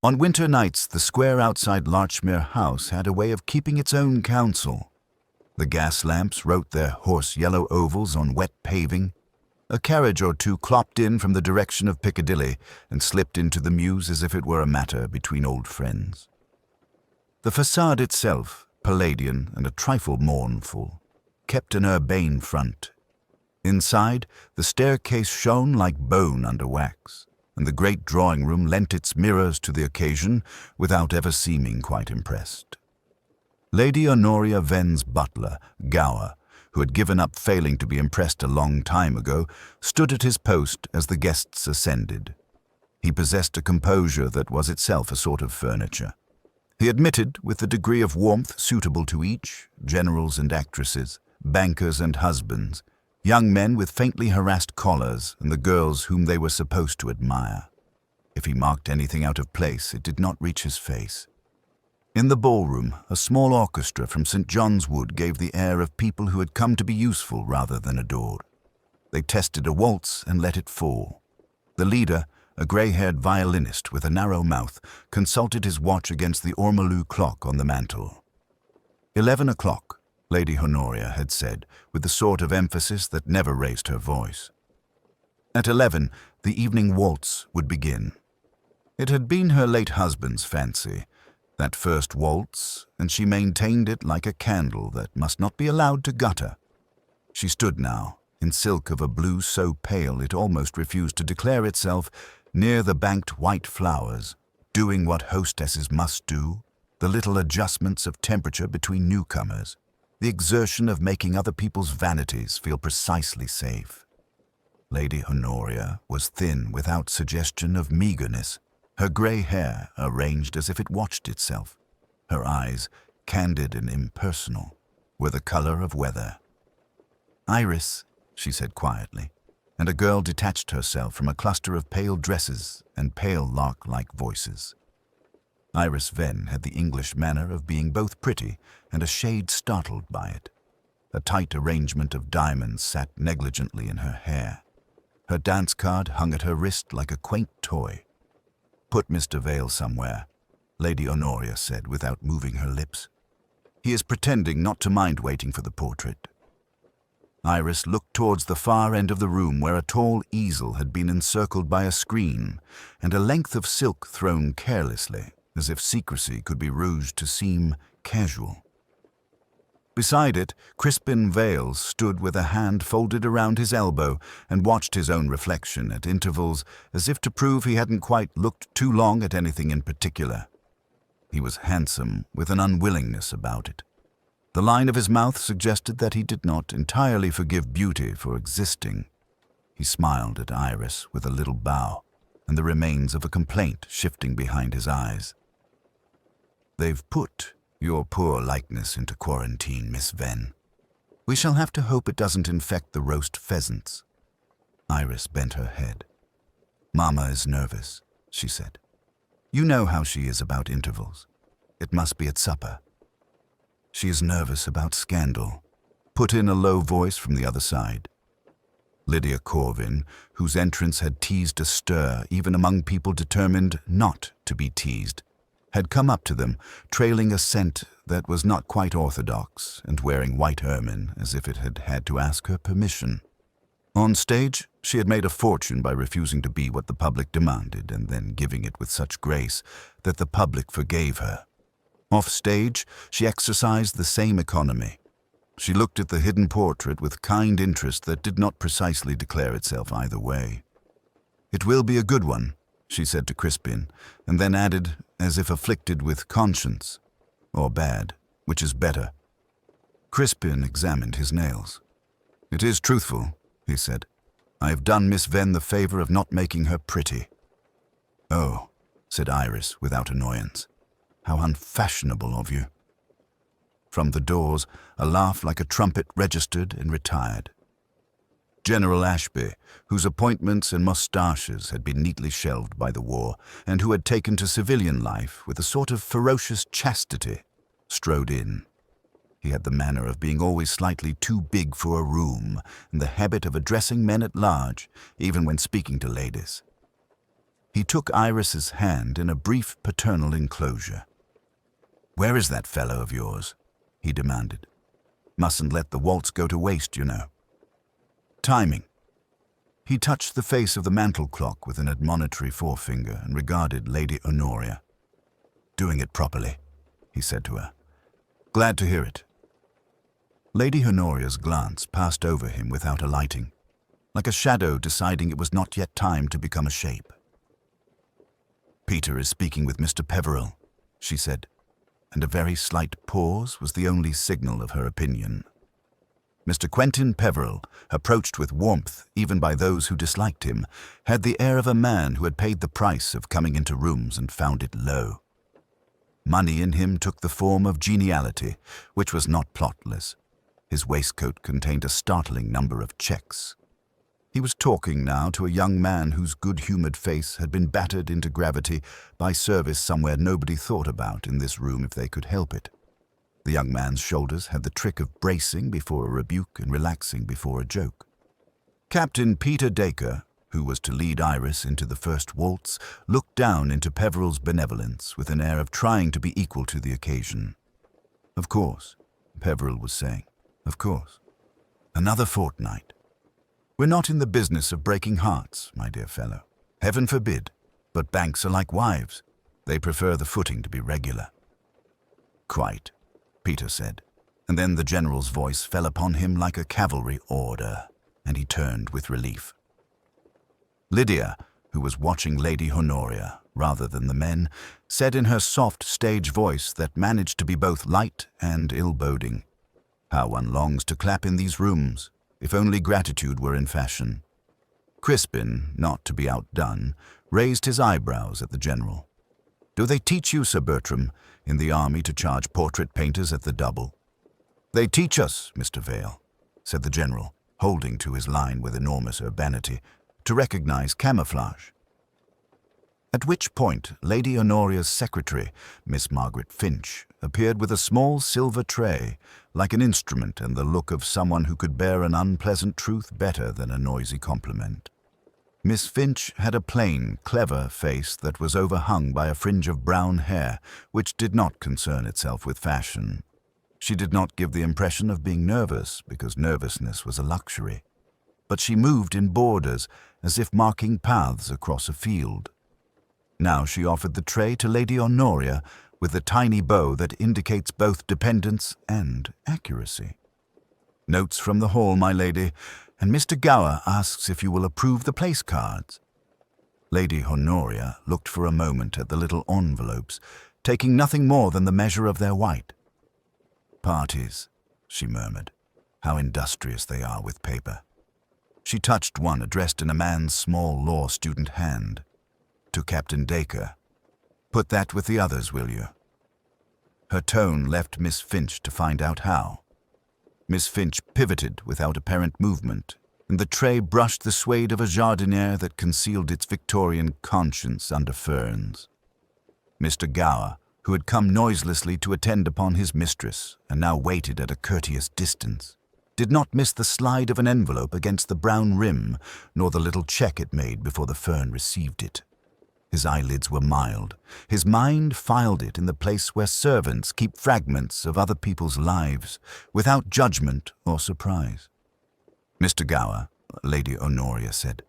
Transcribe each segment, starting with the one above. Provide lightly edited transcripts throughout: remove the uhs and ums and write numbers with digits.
On winter nights, the square outside Larchmere House had a way of keeping its own counsel. The gas lamps wrote their hoarse yellow ovals on wet paving. A carriage or two clopped in from the direction of Piccadilly and slipped into the mews as if it were a matter between old friends. The facade itself, Palladian and a trifle mournful, kept an urbane front. Inside, the staircase shone like bone under wax, and the great drawing-room lent its mirrors to the occasion without ever seeming quite impressed. Lady Honoria Venn's butler, Gower, who had given up failing to be impressed a long time ago, stood at his post as the guests ascended. He possessed a composure that was itself a sort of furniture. He admitted, with the degree of warmth suitable to each, generals and actresses, bankers and husbands, young men with faintly harassed collars and the girls whom they were supposed to admire. If he marked anything out of place, it did not reach his face. In the ballroom, a small orchestra from St. John's Wood gave the air of people who had come to be useful rather than adored. They tested a waltz and let it fall. The leader, a grey-haired violinist with a narrow mouth, consulted his watch against the ormolu clock on the mantel. 11 o'clock, Lady Honoria had said, with the sort of emphasis that never raised her voice. At 11, the evening waltz would begin. It had been her late husband's fancy, that first waltz, and she maintained it like a candle that must not be allowed to gutter. She stood now, in silk of a blue so pale it almost refused to declare itself, near the banked white flowers, doing what hostesses must do, the little adjustments of temperature between newcomers, the exertion of making other people's vanities feel precisely safe. Lady Honoria was thin without suggestion of meagerness, her grey hair arranged as if it watched itself. Her eyes, candid and impersonal, were the colour of weather. "Iris," she said quietly, and a girl detached herself from a cluster of pale dresses and pale lark-like voices. Iris Venn had the English manner of being both pretty and a shade startled by it. A tight arrangement of diamonds sat negligently in her hair. Her dance card hung at her wrist like a quaint toy. "Put Mr. Vale somewhere," Lady Honoria said without moving her lips. "He is pretending not to mind waiting for the portrait." Iris looked towards the far end of the room where a tall easel had been encircled by a screen and a length of silk thrown carelessly, as if secrecy could be rouged to seem casual. Beside it, Crispin Vale stood with a hand folded around his elbow and watched his own reflection at intervals as if to prove he hadn't quite looked too long at anything in particular. He was handsome with an unwillingness about it. The line of his mouth suggested that he did not entirely forgive beauty for existing. He smiled at Iris with a little bow, and the remains of a complaint shifting behind his eyes. "They've put your poor likeness into quarantine, Miss Venn. We shall have to hope it doesn't infect the roast pheasants." Iris bent her head. "Mamma is nervous," she said. "You know how she is about intervals. It must be at supper." "She is nervous about scandal," put in a low voice from the other side. Lydia Corvin, whose entrance had teased a stir even among people determined not to be teased, had come up to them, trailing a scent that was not quite orthodox and wearing white ermine as if it had had to ask her permission. On stage, she had made a fortune by refusing to be what the public demanded and then giving it with such grace that the public forgave her. Off stage, she exercised the same economy. She looked at the hidden portrait with kind interest that did not precisely declare itself either way. "It will be a good one," she said to Crispin, and then added, as if afflicted with conscience, "or bad, which is better." Crispin examined his nails. "It is truthful," he said. "I have done Miss Venn the favor of not making her pretty." "Oh," said Iris without annoyance. "How unfashionable of you." From the doors, a laugh like a trumpet registered and retired. General Ashby, whose appointments and moustaches had been neatly shelved by the war, and who had taken to civilian life with a sort of ferocious chastity, strode in. He had the manner of being always slightly too big for a room, and the habit of addressing men at large, even when speaking to ladies. He took Iris's hand in a brief paternal enclosure. "Where is that fellow of yours?" he demanded. "Mustn't let the waltz go to waste, you know." "Timing." He touched the face of the mantel clock with an admonitory forefinger and regarded Lady Honoria. "Doing it properly," he said to her. "Glad to hear it." Lady Honoria's glance passed over him without alighting, like a shadow deciding it was not yet time to become a shape. "Peter is speaking with Mr. Peveril," she said, and a very slight pause was the only signal of her opinion. Mr. Quentin Peveril, approached with warmth even by those who disliked him, had the air of a man who had paid the price of coming into rooms and found it low. Money in him took the form of geniality, which was not plotless. His waistcoat contained a startling number of checks. He was talking now to a young man whose good-humored face had been battered into gravity by service somewhere nobody thought about in this room if they could help it. The young man's shoulders had the trick of bracing before a rebuke and relaxing before a joke. Captain Peter Dacre, who was to lead Iris into the first waltz, looked down into Peveril's benevolence with an air of trying to be equal to the occasion. "Of course," Peveril was saying. "Of course. Another fortnight. We're not in the business of breaking hearts, my dear fellow. Heaven forbid. But banks are like wives. They prefer the footing to be regular." "Quite," Peter said, and then the general's voice fell upon him like a cavalry order, and he turned with relief. Lydia, who was watching Lady Honoria rather than the men, said in her soft stage voice that managed to be both light and ill-boding, "How one longs to clap in these rooms, if only gratitude were in fashion." Crispin, not to be outdone, raised his eyebrows at the general. "Do they teach you, Sir Bertram, in the army to charge portrait painters at the double?" "They teach us, Mr. Vale," said the general, holding to his line with enormous urbanity, "to recognize camouflage." At which point Lady Honoria's secretary, Miss Margaret Finch, appeared with a small silver tray, like an instrument and the look of someone who could bear an unpleasant truth better than a noisy compliment. Miss Finch had a plain, clever face that was overhung by a fringe of brown hair, which did not concern itself with fashion. She did not give the impression of being nervous, because nervousness was a luxury. But she moved in borders, as if marking paths across a field. Now she offered the tray to Lady Honoria with the tiny bow that indicates both dependence and accuracy. "Notes from the hall, my lady, and Mr. Gower asks if you will approve the place cards." Lady Honoria looked for a moment at the little envelopes, taking nothing more than the measure of their white. "Parties," she murmured. "How industrious they are with paper." She touched one addressed in a man's small law student hand. "To Captain Dacre. Put that with the others, will you?" Her tone left Miss Finch to find out how. Miss Finch pivoted without apparent movement, and the tray brushed the suede of a jardiniere that concealed its Victorian conscience under ferns. Mr. Gower, who had come noiselessly to attend upon his mistress and now waited at a courteous distance, did not miss the slide of an envelope against the brown rim, nor the little check it made before the fern received it. His eyelids were mild. His mind filed it in the place where servants keep fragments of other people's lives, without judgment or surprise. "Mr. Gower," Lady Honoria said,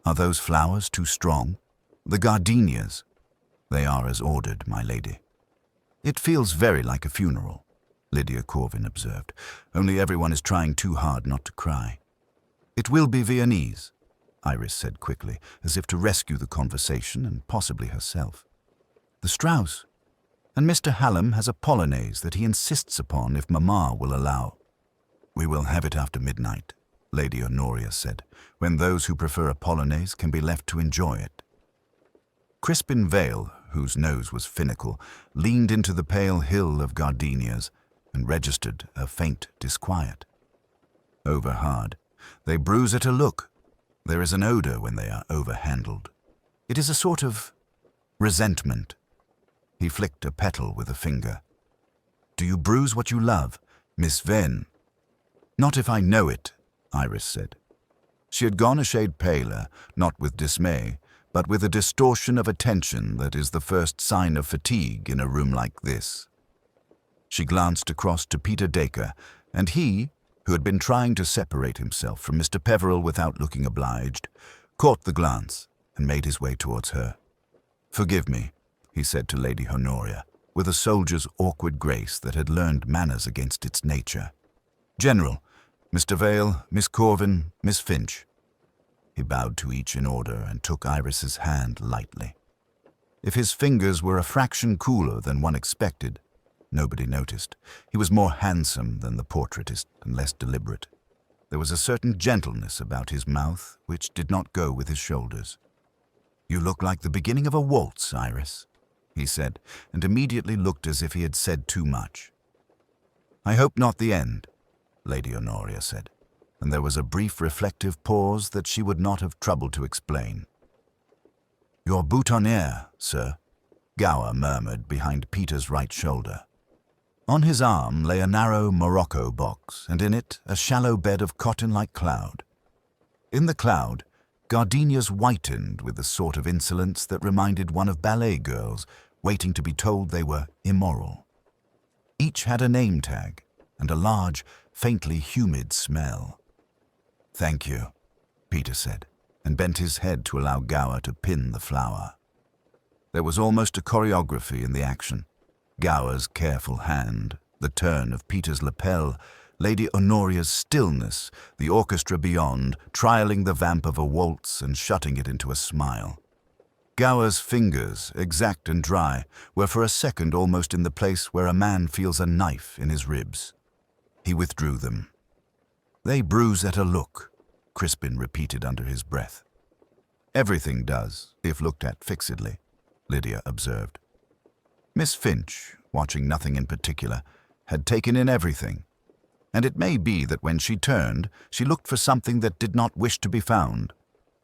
"are those flowers too strong? The gardenias." "They are as ordered, my lady." "It feels very like a funeral," Lydia Corvin observed, "only everyone is trying too hard not to cry." "It will be Viennese," Iris said quickly, as if to rescue the conversation and possibly herself. "The Strauss. And Mr. Hallam has a polonaise that he insists upon if Mamma will allow." "We will have it after midnight," Lady Honoria said, "when those who prefer a polonaise can be left to enjoy it." Crispin Vale, whose nose was finical, leaned into the pale hill of gardenias and registered a faint disquiet. "Overhard. They bruise at a look. There is an odor when they are overhandled. It is a sort of resentment." He flicked a petal with a finger. "Do you bruise what you love, Miss Venn?" "Not if I know it," Iris said. She had gone a shade paler, not with dismay, but with a distortion of attention that is the first sign of fatigue in a room like this. She glanced across to Peter Dacre, and he, who had been trying to separate himself from Mr. Peveril without looking obliged, caught the glance and made his way towards her. "Forgive me," he said to Lady Honoria, with a soldier's awkward grace that had learned manners against its nature. "General, Mr. Vale, Miss Corvin, Miss Finch." He bowed to each in order and took Iris's hand lightly. If his fingers were a fraction cooler than one expected, nobody noticed. He was more handsome than the portraitist and less deliberate. There was a certain gentleness about his mouth which did not go with his shoulders. "You look like the beginning of a waltz, Iris," he said, and immediately looked as if he had said too much. "I hope not the end," Lady Honoria said, and there was a brief reflective pause that she would not have troubled to explain. "Your boutonniere, sir," Gower murmured behind Peter's right shoulder. On his arm lay a narrow morocco box, and in it a shallow bed of cotton-like cloud. In the cloud, gardenias whitened with a sort of insolence that reminded one of ballet girls waiting to be told they were immoral. Each had a name tag and a large, faintly humid smell. "Thank you," Peter said, and bent his head to allow Gower to pin the flower. There was almost a choreography in the action. Gower's careful hand, the turn of Peter's lapel, Lady Honoria's stillness, the orchestra beyond, trialling the vamp of a waltz and shutting it into a smile. Gower's fingers, exact and dry, were for a second almost in the place where a man feels a knife in his ribs. He withdrew them. "They bruise at a look," Crispin repeated under his breath. "Everything does, if looked at fixedly," Lydia observed. Miss Finch, watching nothing in particular, had taken in everything, and it may be that when she turned, she looked for something that did not wish to be found,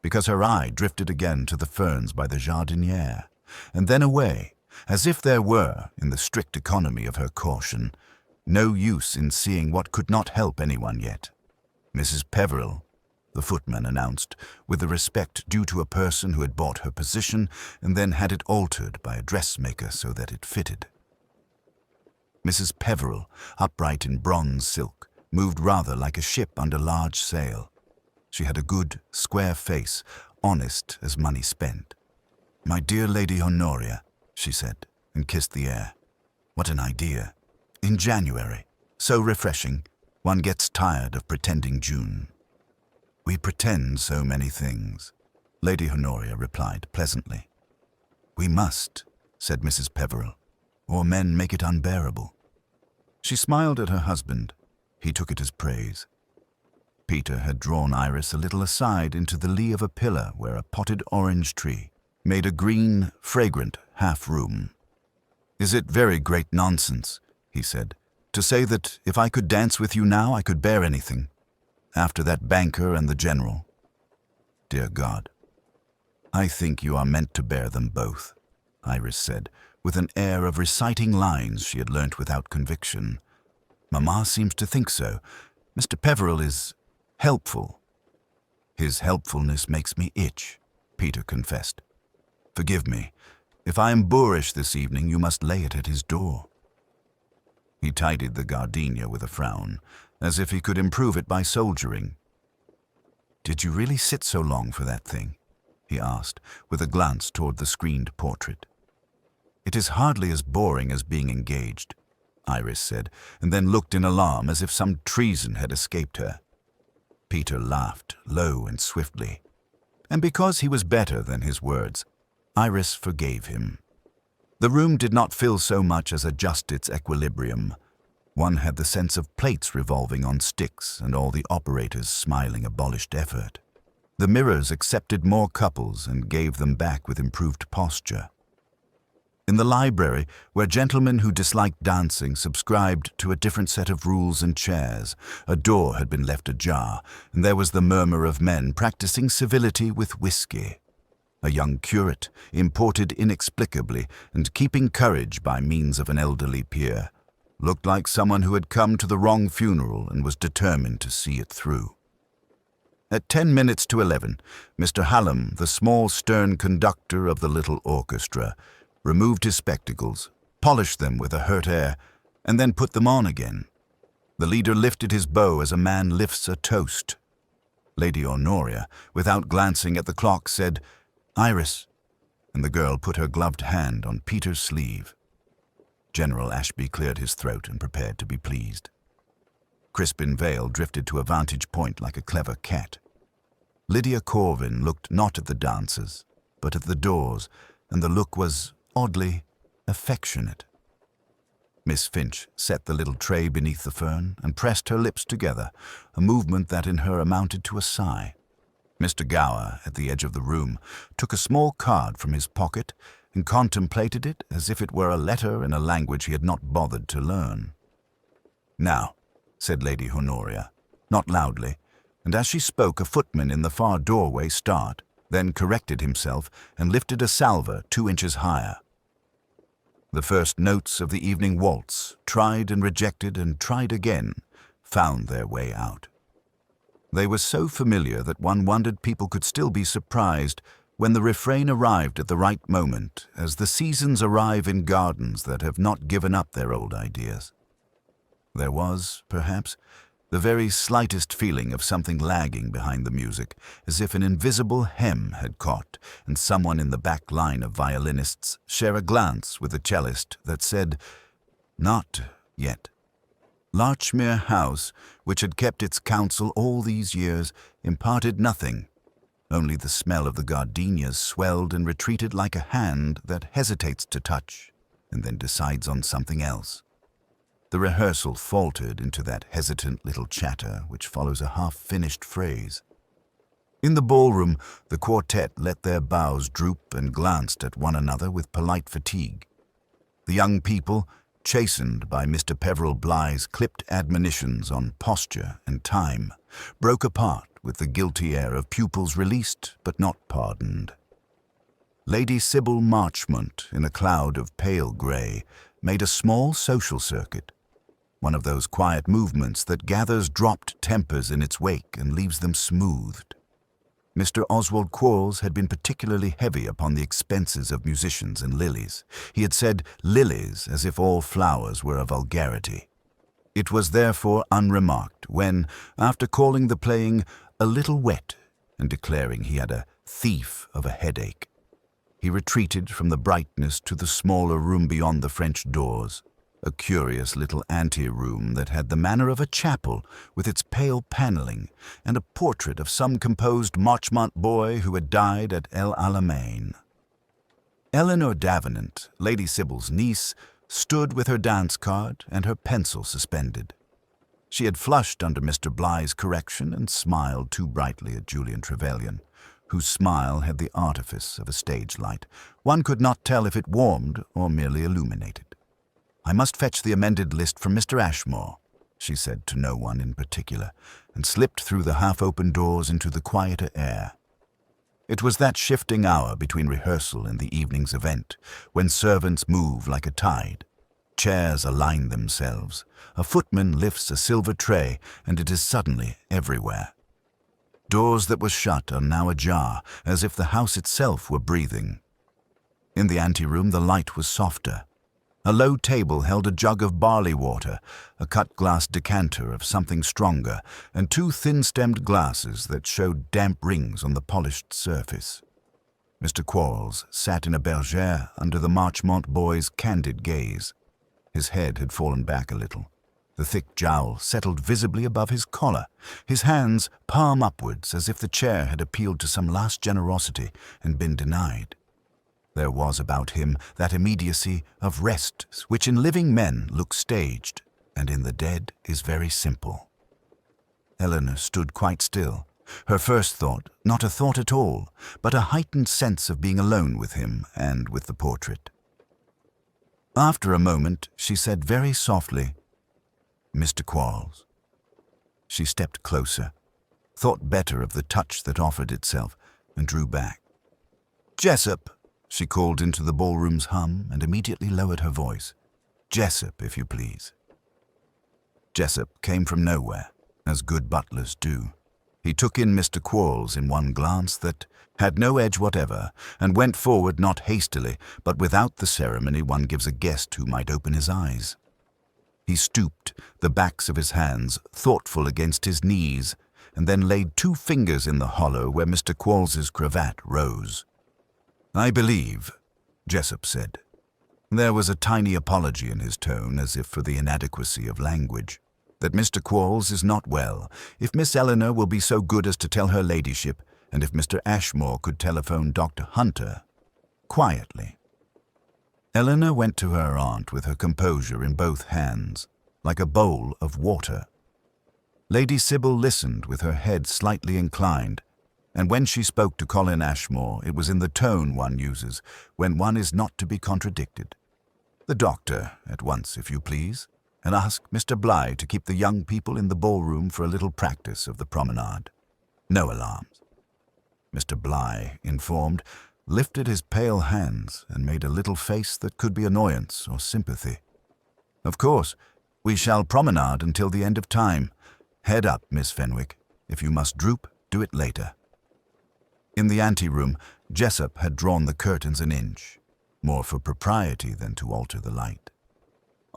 because her eye drifted again to the ferns by the jardiniere, and then away, as if there were, in the strict economy of her caution, no use in seeing what could not help anyone yet. "Mrs. Peveril," the footman announced, with the respect due to a person who had bought her position and then had it altered by a dressmaker so that it fitted. Mrs. Peveril, upright in bronze silk, moved rather like a ship under large sail. She had a good, square face, honest as money spent. "My dear Lady Honoria," she said, and kissed the air. "What an idea! In January. So refreshing. One gets tired of pretending June." "We pretend so many things," Lady Honoria replied pleasantly. "We must," said Mrs. Peveril, "or men make it unbearable." She smiled at her husband. He took it as praise. Peter had drawn Iris a little aside into the lee of a pillar where a potted orange tree made a green, fragrant half-room. "Is it very great nonsense," he said, "to say that if I could dance with you now I could bear anything? After that banker and the general? Dear God, I think you are meant to bear them both," Iris said, with an air of reciting lines she had learnt without conviction. "Mamma seems to think so. Mr. Peveril is helpful." "His helpfulness makes me itch," Peter confessed. "Forgive me. If I am boorish this evening, you must lay it at his door." He tidied the gardenia with a frown, as if he could improve it by soldiering. "Did you really sit so long for that thing?" he asked, with a glance toward the screened portrait. "It is hardly as boring as being engaged," Iris said, and then looked in alarm as if some treason had escaped her. Peter laughed, low and swiftly, and because he was better than his words, Iris forgave him. The room did not fill so much as adjust its equilibrium. One had the sense of plates revolving on sticks and all the operators smiling abolished effort. The mirrors accepted more couples and gave them back with improved posture. In the library, where gentlemen who disliked dancing subscribed to a different set of rules and chairs, a door had been left ajar, and there was the murmur of men practicing civility with whiskey. A young curate, imported inexplicably and keeping courage by means of an elderly peer, looked like someone who had come to the wrong funeral and was determined to see it through. At 11:10, Mr. Hallam, the small stern conductor of the little orchestra, removed his spectacles, polished them with a hurt air, and then put them on again. The leader lifted his bow as a man lifts a toast. Lady Honoria, without glancing at the clock, said, "Iris," and the girl put her gloved hand on Peter's sleeve. General Ashby cleared his throat and prepared to be pleased. Crispin Vale drifted to a vantage point like a clever cat. Lydia Corvin looked not at the dancers, but at the doors, and the look was, oddly, affectionate. Miss Finch set the little tray beneath the fern and pressed her lips together, a movement that in her amounted to a sigh. Mr. Gower, at the edge of the room, took a small card from his pocket and contemplated it as if it were a letter in a language he had not bothered to learn. "Now," said Lady Honoria, not loudly, and as she spoke a footman in the far doorway started, then corrected himself and lifted a salver 2 inches higher. The first notes of the evening waltz, tried and rejected and tried again, found their way out. They were so familiar that one wondered people could still be surprised when the refrain arrived at the right moment, as the seasons arrive in gardens that have not given up their old ideas. There was, perhaps, the very slightest feeling of something lagging behind the music, as if an invisible hem had caught, and someone in the back line of violinists share a glance with the cellist that said, "Not yet." Larchmere House, which had kept its counsel all these years, imparted nothing. Only the smell of the gardenias swelled and retreated like a hand that hesitates to touch, and then decides on something else. The rehearsal faltered into that hesitant little chatter which follows a half-finished phrase. In the ballroom, the quartet let their bows droop and glanced at one another with polite fatigue. The young people, chastened by Mr. Peveril Blythe's clipped admonitions on posture and time, broke apart with the guilty air of pupils released but not pardoned. Lady Sybil Marchmont, in a cloud of pale grey, made a small social circuit, one of those quiet movements that gathers dropped tempers in its wake and leaves them smoothed. Mr. Oswald Quarles had been particularly heavy upon the expenses of musicians and lilies. He had said lilies as if all flowers were a vulgarity. It was therefore unremarked when, after calling the playing a little wet and declaring he had a thief of a headache, he retreated from the brightness to the smaller room beyond the French doors, a curious little ante-room that had the manner of a chapel with its pale panelling and a portrait of some composed Marchmont boy who had died at El Alamein. Eleanor Davenant, Lady Sybil's niece, stood with her dance card and her pencil suspended. She had flushed under Mr. Blythe's correction and smiled too brightly at Julian Trevelyan, whose smile had the artifice of a stage light. One could not tell if it warmed or merely illuminated. "I must fetch the amended list from Mr. Ashmore," she said to no one in particular, and slipped through the half-open doors into the quieter air. It was that shifting hour between rehearsal and the evening's event, when servants move like a tide. Chairs align themselves, a footman lifts a silver tray, and it is suddenly everywhere. Doors that were shut are now ajar, as if the house itself were breathing. In the anteroom the light was softer. A low table held a jug of barley water, a cut-glass decanter of something stronger, and 2 thin-stemmed glasses that showed damp rings on the polished surface. Mr. Quarles sat in a bergère under the Marchmont boy's candid gaze. His head had fallen back a little. The thick jowl settled visibly above his collar, his hands palm upwards as if the chair had appealed to some last generosity and been denied. There was about him that immediacy of rest which in living men looks staged, and in the dead is very simple. Eleanor stood quite still, her first thought not a thought at all, but a heightened sense of being alone with him and with the portrait. After a moment, she said very softly, "Mr. Quarles." She stepped closer, thought better of the touch that offered itself, and drew back. "Jessup," she called into the ballroom's hum and immediately lowered her voice. "Jessup, if you please." Jessup came from nowhere, as good butlers do. He took in Mr. Quarles in one glance that had no edge whatever, and went forward not hastily, but without the ceremony one gives a guest who might open his eyes. He stooped, the backs of his hands thoughtful against his knees, and then laid 2 fingers in the hollow where Mr. Quarles's cravat rose. "I believe," Jessup said. There was a tiny apology in his tone, as if for the inadequacy of language. "That Mr. Quarles is not well. If Miss Eleanor will be so good as to tell her ladyship, and if Mr. Ashmore could telephone Dr. Hunter." Quietly. Eleanor went to her aunt with her composure in both hands, like a bowl of water. Lady Sybil listened with her head slightly inclined, and when she spoke to Colin Ashmore, it was in the tone one uses when one is not to be contradicted. "The doctor, at once, if you please, and ask Mr. Bligh to keep the young people in the ballroom for a little practice of the promenade. No alarms." Mr. Bligh, informed, lifted his pale hands and made a little face that could be annoyance or sympathy. "Of course, we shall promenade until the end of time. Head up, Miss Fenwick. If you must droop, do it later." In the anteroom, Jessup had drawn the curtains an inch, more for propriety than to alter the light.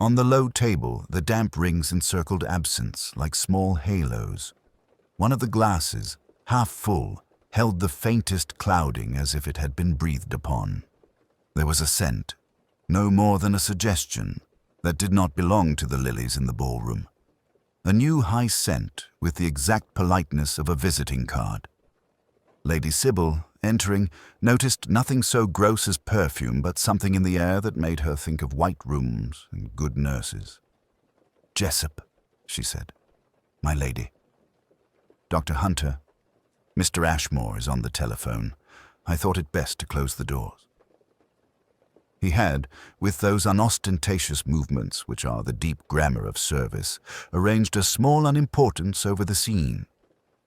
On the low table, the damp rings encircled absinthe like small halos. One of the glasses, half full, held the faintest clouding as if it had been breathed upon. There was a scent, no more than a suggestion, that did not belong to the lilies in the ballroom. A new high scent with the exact politeness of a visiting card. Lady Sybil, entering, noticed nothing so gross as perfume, but something in the air that made her think of white rooms and good nurses. "Jessup," she said. "My lady." "Dr. Hunter, Mr. Ashmore is on the telephone. I thought it best to close the doors." He had, with those unostentatious movements which are the deep grammar of service, arranged a small unimportance over the scene.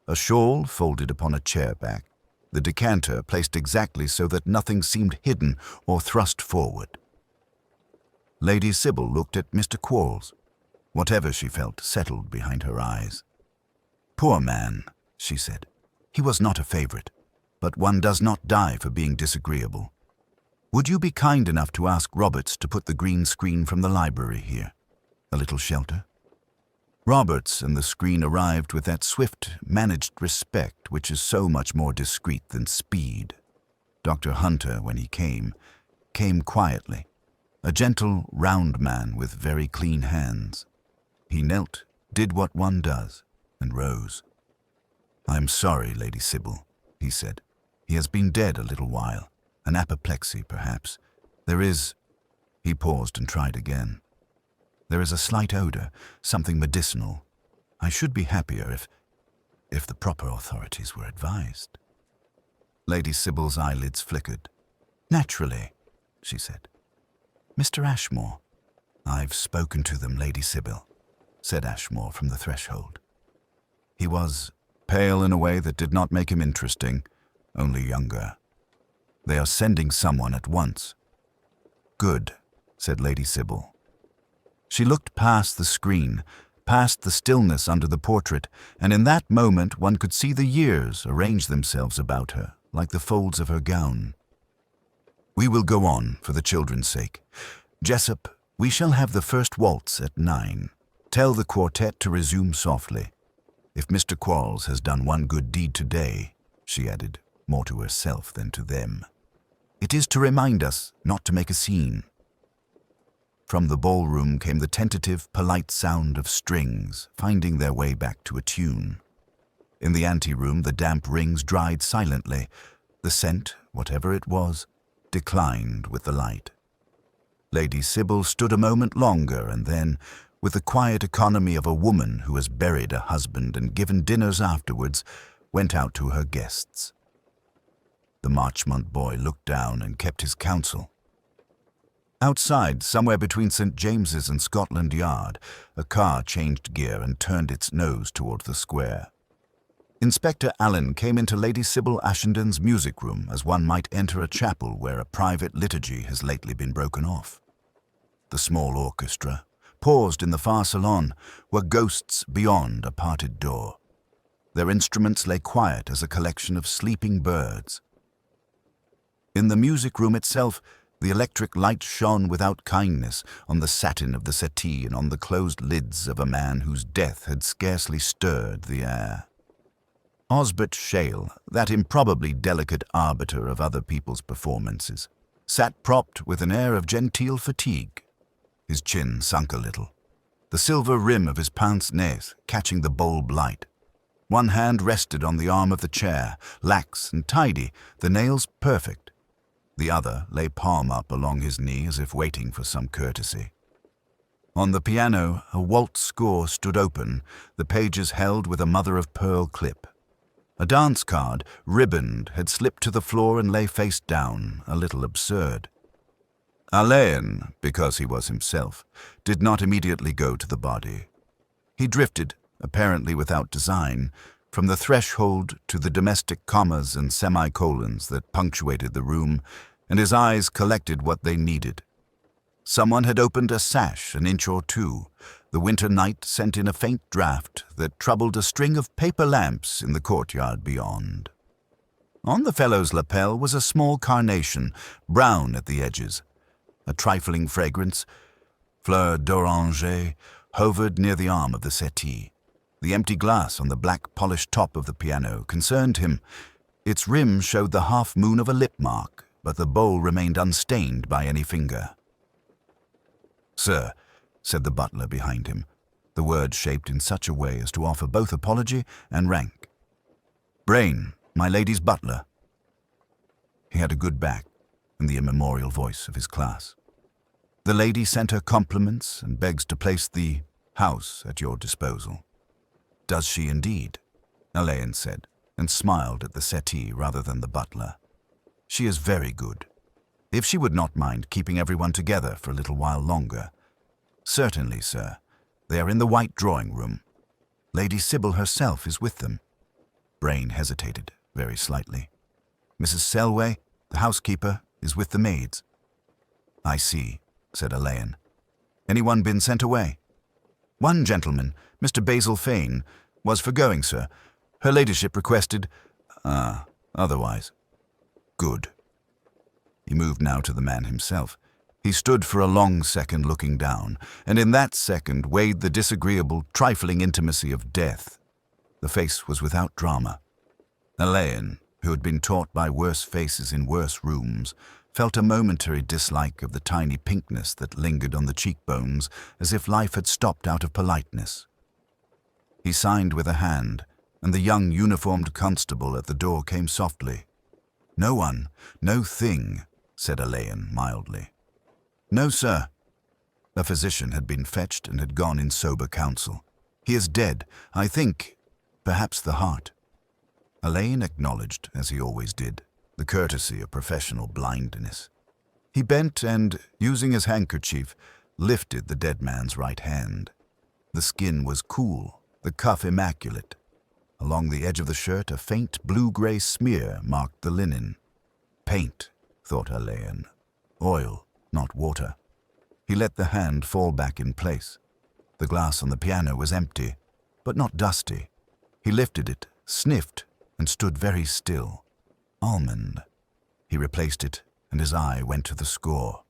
A shawl folded upon a chair back, the decanter placed exactly so that nothing seemed hidden or thrust forward. Lady Sybil looked at Mr. Quarles. Whatever she felt settled behind her eyes. "Poor man," she said. "He was not a favorite, but one does not die for being disagreeable. Would you be kind enough to ask Roberts to put the green screen from the library here? A little shelter?" Roberts and the screen arrived with that swift, managed respect which is so much more discreet than speed. Dr. Hunter, when he came quietly, a gentle, round man with very clean hands. He knelt, did what one does, and rose. "I'm sorry, Lady Sybil," he said. "He has been dead a little while. An apoplexy, perhaps. There is—" He paused and tried again. "There is a slight odor, something medicinal. I should be happier if the proper authorities were advised." Lady Sybil's eyelids flickered. "Naturally," she said. "Mr. Ashmore." "I've spoken to them, Lady Sybil," said Ashmore from the threshold. He was pale in a way that did not make him interesting, only younger. "They are sending someone at once." "Good," said Lady Sybil. She looked past the screen, past the stillness under the portrait, and in that moment one could see the years arrange themselves about her, like the folds of her gown. "We will go on, for the children's sake. Jessup, we shall have the first waltz at 9. Tell the quartet to resume softly. If Mr. Quarles has done one good deed today," she added, more to herself than to them, "it is to remind us not to make a scene." From the ballroom came the tentative, polite sound of strings finding their way back to a tune. In the anteroom, the damp rings dried silently. The scent, whatever it was, declined with the light. Lady Sybil stood a moment longer and then, with the quiet economy of a woman who has buried a husband and given dinners afterwards, went out to her guests. The Marchmont boy looked down and kept his counsel. Outside, somewhere between St. James's and Scotland Yard, a car changed gear and turned its nose toward the square. Inspector Allen came into Lady Sybil Ashendon's music room as one might enter a chapel where a private liturgy has lately been broken off. The small orchestra, paused in the far salon, were ghosts beyond a parted door. Their instruments lay quiet as a collection of sleeping birds. In the music room itself, the electric light shone without kindness on the satin of the settee and on the closed lids of a man whose death had scarcely stirred the air. Osbert Shale, that improbably delicate arbiter of other people's performances, sat propped with an air of genteel fatigue. His chin sunk a little, the silver rim of his pince-nez catching the bulb light. One hand rested on the arm of the chair, lax and tidy, the nails perfect. The other lay palm up along his knee as if waiting for some courtesy. On the piano, a waltz score stood open, the pages held with a mother-of-pearl clip. A dance card, ribboned, had slipped to the floor and lay face down, a little absurd. Alain, because he was himself, did not immediately go to the body. He drifted, apparently without design, from the threshold to the domestic commas and semicolons that punctuated the room, and his eyes collected what they needed. Someone had opened a sash an inch or two. The winter night sent in a faint draught that troubled a string of paper lamps in the courtyard beyond. On the fellow's lapel was a small carnation, brown at the edges. A trifling fragrance, fleur d'oranger, hovered near the arm of the settee. The empty glass on the black polished top of the piano concerned him. Its rim showed the half-moon of a lip mark, but the bowl remained unstained by any finger. "Sir," said the butler behind him, the words shaped in such a way as to offer both apology and rank. "Brain, my lady's butler." He had a good back and the immemorial voice of his class. "The lady sent her compliments and begs to place the house at your disposal." "Does she indeed?" Alain said, and smiled at the settee rather than the butler. "She is very good. If she would not mind keeping everyone together for a little while longer." "Certainly, sir. They are in the white drawing-room. Lady Sybil herself is with them." Brain hesitated, very slightly. "Mrs. Selway, the housekeeper, is with the maids." "I see," said Alain. "Anyone been sent away?" "One gentleman, Mr. Basil Fane, was for going, sir. Her ladyship requested—" "Otherwise." "Good." He moved now to the man himself. He stood for a long second looking down, and in that second weighed the disagreeable, trifling intimacy of death. The face was without drama. Alain, who had been taught by worse faces in worse rooms, felt a momentary dislike of the tiny pinkness that lingered on the cheekbones, as if life had stopped out of politeness. He signed with a hand, and the young uniformed constable at the door came softly. "No one, no thing," said Alain mildly. "No, sir." A physician had been fetched and had gone in sober counsel. "He is dead, I think, perhaps the heart." Alain acknowledged, as he always did, the courtesy of professional blindness. He bent and, using his handkerchief, lifted the dead man's right hand. The skin was cool, the cuff immaculate. Along the edge of the shirt, a faint blue-gray smear marked the linen. Paint, thought Alain. Oil, not water. He let the hand fall back in place. The glass on the piano was empty, but not dusty. He lifted it, sniffed, and stood very still. Almond. He replaced it, and his eye went to the score.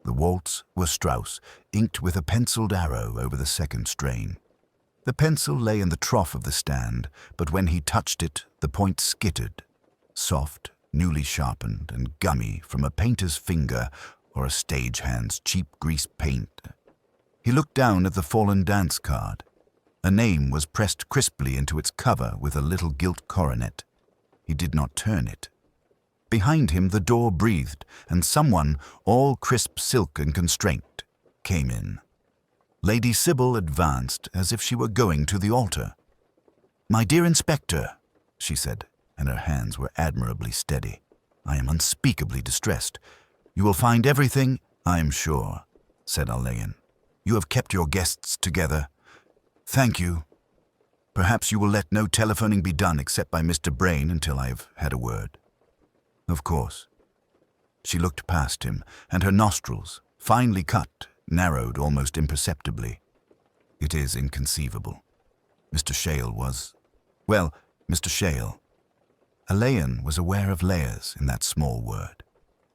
The waltz was Strauss, inked with a penciled arrow over the second strain. The pencil lay in the trough of the stand, but when he touched it, the point skittered, soft, newly sharpened, and gummy from a painter's finger or a stagehand's cheap grease paint. He looked down at the fallen dance card. A name was pressed crisply into its cover with a little gilt coronet. He did not turn it. Behind him the door breathed, and someone, all crisp silk and constraint, came in. Lady Sybil advanced as if she were going to the altar. "My dear Inspector," she said, and her hands were admirably steady, "I am unspeakably distressed. You will find everything—" "I am sure," said Alain. "You have kept your guests together. Thank you. Perhaps you will let no telephoning be done except by Mr. Brain until I have had a word." "Of course." She looked past him, and her nostrils, finely cut, narrowed almost imperceptibly. "It is inconceivable. Mr. Shale was Well, Mr. Shale. Alain was aware of layers in that small word.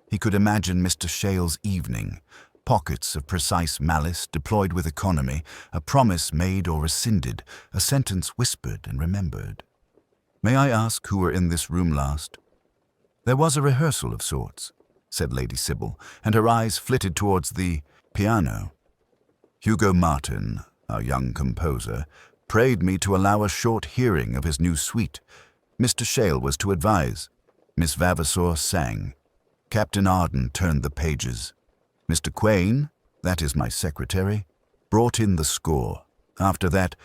He could imagine Mr. Shale's evening, pockets of precise malice deployed with economy, a promise made or rescinded, a sentence whispered and remembered. "May I ask who were in this room last?" "There was a rehearsal of sorts," said Lady Sybil, and her eyes flitted towards the piano. "Hugo Martin, our young composer, prayed me to allow a short hearing of his new suite. Mr. Shale was to advise. Miss Vavasour sang. Captain Arden turned the pages. Mr. Quain, that is my secretary, brought in the score. After that,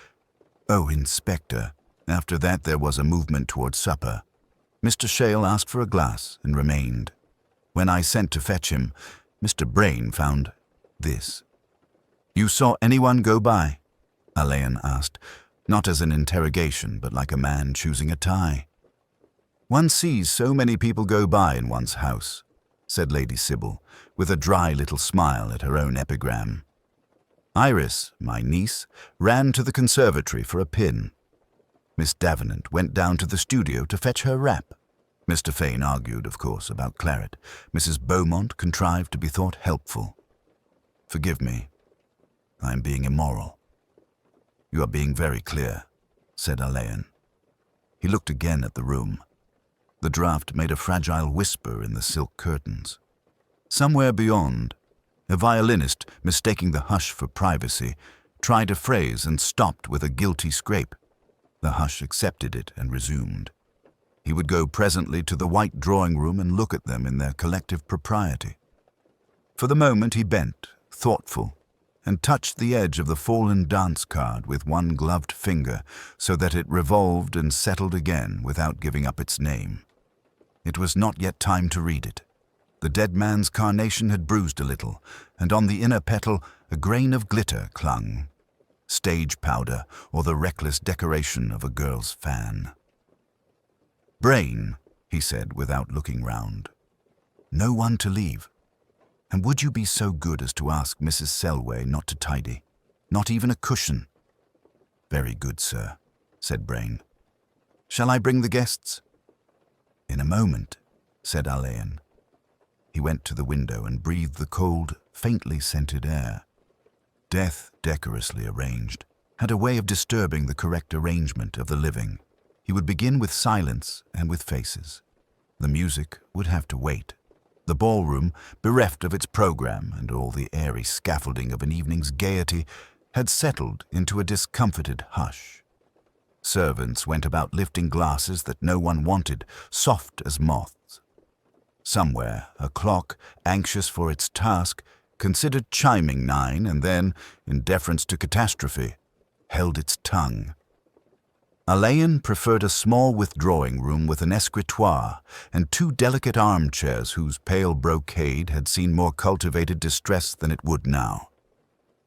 Inspector, after that there was a movement toward supper. Mr. Shale asked for a glass and remained. When I sent to fetch him, Mr. Brain found this." "You saw anyone go by?" Alain asked, not as an interrogation, but like a man choosing a tie. "One sees so many people go by in one's house," said Lady Sybil, with a dry little smile at her own epigram. "Iris, my niece, ran to the conservatory for a pin. Miss Davenant went down to the studio to fetch her wrap. Mr. Fane argued, of course, about claret. Mrs. Beaumont contrived to be thought helpful. Forgive me. I am being immoral." "You are being very clear," said Alain. He looked again at the room. The draught made a fragile whisper in the silk curtains. Somewhere beyond, a violinist, mistaking the hush for privacy, tried a phrase and stopped with a guilty scrape. The hush accepted it and resumed. He would go presently to the white drawing-room and look at them in their collective propriety. For the moment he bent, thoughtful, and touched the edge of the fallen dance card with one gloved finger so that it revolved and settled again without giving up its name. It was not yet time to read it. The dead man's carnation had bruised a little, and on the inner petal a grain of glitter clung. Stage powder or the reckless decoration of a girl's fan. "Brain," he said without looking round. "No one to leave. And would you be so good as to ask Mrs. Selway not to tidy? Not even a cushion." "Very good, sir," said Brain. "Shall I bring the guests?" "In a moment," said Alain. He went to the window and breathed the cold, faintly scented air. Death, decorously arranged, had a way of disturbing the correct arrangement of the living. He would begin with silence and with faces. The music would have to wait. The ballroom, bereft of its program and all the airy scaffolding of an evening's gaiety, had settled into a discomfited hush. Servants went about lifting glasses that no one wanted, soft as moths. Somewhere, a clock, anxious for its task, considered chiming 9 and then, in deference to catastrophe, held its tongue. Alain preferred a small withdrawing room with an escritoire and 2 delicate armchairs whose pale brocade had seen more cultivated distress than it would now.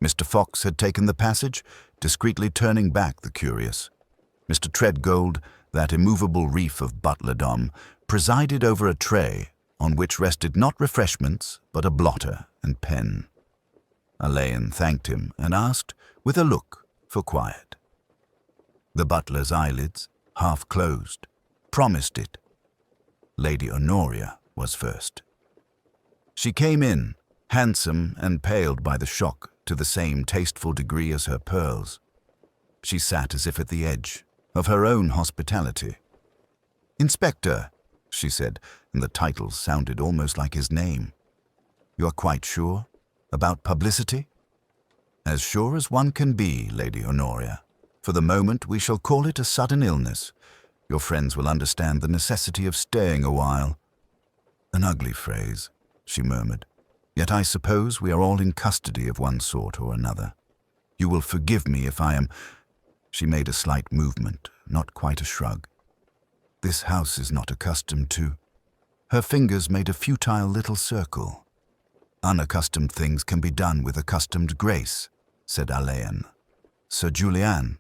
Mr. Fox had taken the passage, discreetly turning back the curious. Mr. Treadgold, that immovable reef of butlerdom, presided over a tray on which rested not refreshments but a blotter and pen. Alain thanked him and asked, with a look, for quiet. The butler's eyelids, half closed, promised it. Lady Honoria was first. She came in, handsome and paled by the shock to the same tasteful degree as her pearls. She sat as if at the edge of her own hospitality. "Inspector," she said, and the title sounded almost like his name. "You are quite sure? About publicity?" "As sure as one can be, Lady Honoria. For the moment we shall call it a sudden illness. Your friends will understand the necessity of staying a while." "An ugly phrase," she murmured. "Yet I suppose we are all in custody of one sort or another. You will forgive me if I am—" She made a slight movement, not quite a shrug. "This house is not accustomed to—" Her fingers made a futile little circle. "Unaccustomed things can be done with accustomed grace," said Alain. "Sir Julian.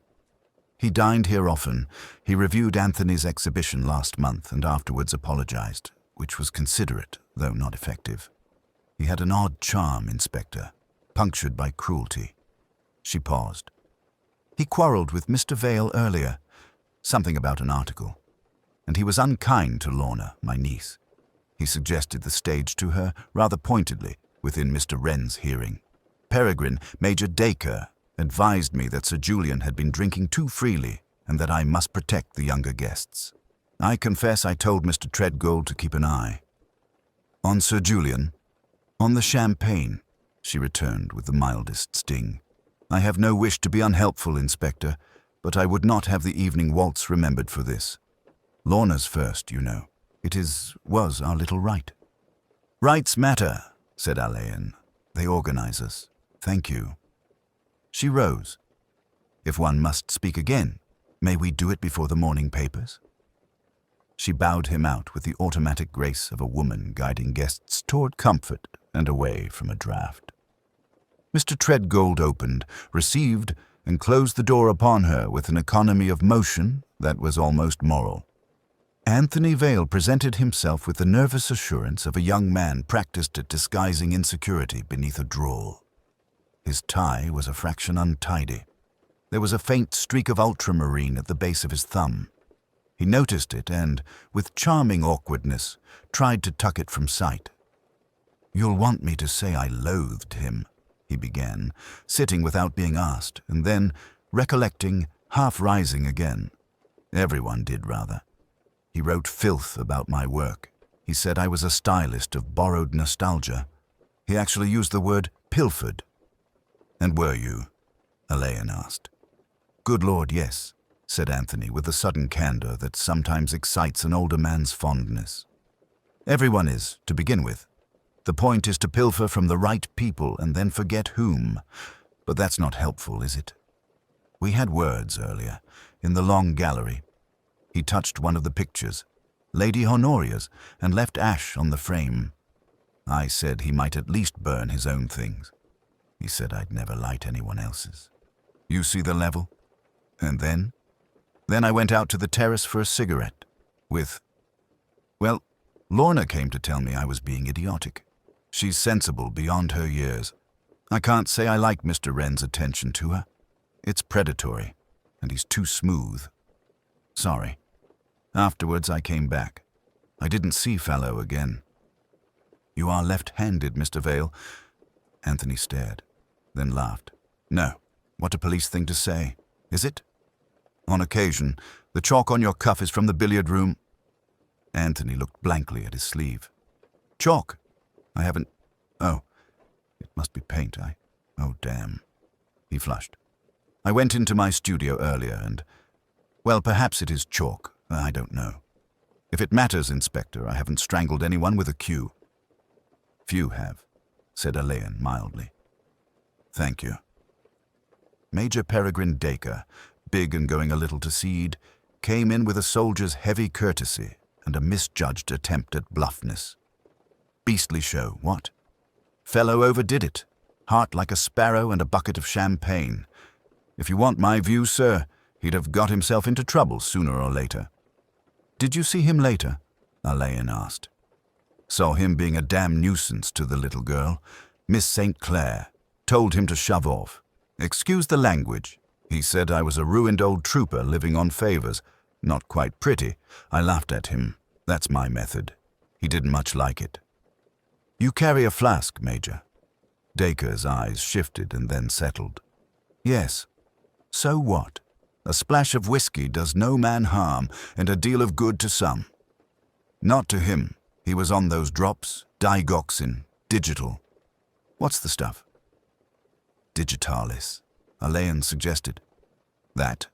He dined here often. He reviewed Anthony's exhibition last month and afterwards apologized, which was considerate, though not effective. He had an odd charm, Inspector, punctured by cruelty." She paused. "He quarrelled with Mr. Vale earlier. something about an article. And he was unkind to Lorna, my niece. He suggested the stage to her rather pointedly, within Mr. Wren's hearing. Peregrine, Major Dacre, advised me that Sir Julian had been drinking too freely and that I must protect the younger guests. I confess I told Mr. Treadgold to keep an eye. On Sir Julian? On the champagne, she returned with the mildest sting. I have no wish to be unhelpful, Inspector, but I would not have the evening waltz remembered for this. Lorna's first, you know. It was our little right. Rights matter, said Alain. They organize us. Thank you. She rose. If one must speak again, may we do it before the morning papers? She bowed him out with the automatic grace of a woman guiding guests toward comfort and away from a draught. Mr. Treadgold opened, received, and closed the door upon her with an economy of motion that was almost moral. Anthony Vale presented himself with the nervous assurance of a young man practiced at disguising insecurity beneath a drawl. His tie was a fraction untidy. There was a faint streak of ultramarine at the base of his thumb. He noticed it and, with charming awkwardness, tried to tuck it from sight. "You'll want me to say I loathed him," he began, sitting without being asked, and then, recollecting, half rising again. Everyone did, rather. He wrote filth about my work. He said I was a stylist of borrowed nostalgia. He actually used the word pilfered. "And were you?" Alain asked. "Good Lord, yes," said Anthony with the sudden candor that sometimes excites an older man's fondness. "Everyone is, to begin with. The point is to pilfer from the right people and then forget whom. But that's not helpful, is it? We had words earlier, in the long gallery. He touched one of the pictures, Lady Honoria's, and left ash on the frame. I said he might at least burn his own things. He said I'd never light anyone else's. You see the level? And then? Then I went out to the terrace for a cigarette, well, Lorna came to tell me I was being idiotic. She's sensible beyond her years. I can't say I like Mr. Wren's attention to her. It's predatory, and he's too smooth. Sorry. Afterwards I came back. I didn't see Fallow again. You are left-handed, Mr. Vale. Anthony stared, then laughed. No. What a police thing to say. Is it? On occasion. The chalk on your cuff is from the billiard room. Anthony looked blankly at his sleeve. Chalk? I haven't... Oh, it must be paint. Oh, damn. He flushed. I went into my studio earlier and... Well, perhaps it is chalk. I don't know. If it matters, Inspector, I haven't strangled anyone with a cue. Few have, said Alain mildly. Thank you. Major Peregrine Dacre, big and going a little to seed, came in with a soldier's heavy courtesy and a misjudged attempt at bluffness. Beastly show, what? Fellow overdid it. Heart like a sparrow and a bucket of champagne. If you want my view, sir, he'd have got himself into trouble sooner or later. Did you see him later? Alain asked. Saw him being a damn nuisance to the little girl. Miss St. Clair told him to shove off. Excuse the language. He said I was a ruined old trooper living on favors. Not quite pretty. I laughed at him. That's my method. He didn't much like it. You carry a flask, Major. Dacre's eyes shifted and then settled. Yes. So what? A splash of whiskey does no man harm and a deal of good to some. Not to him. He was on those drops, digoxin, digital. What's the stuff? Digitalis, Alain suggested. That.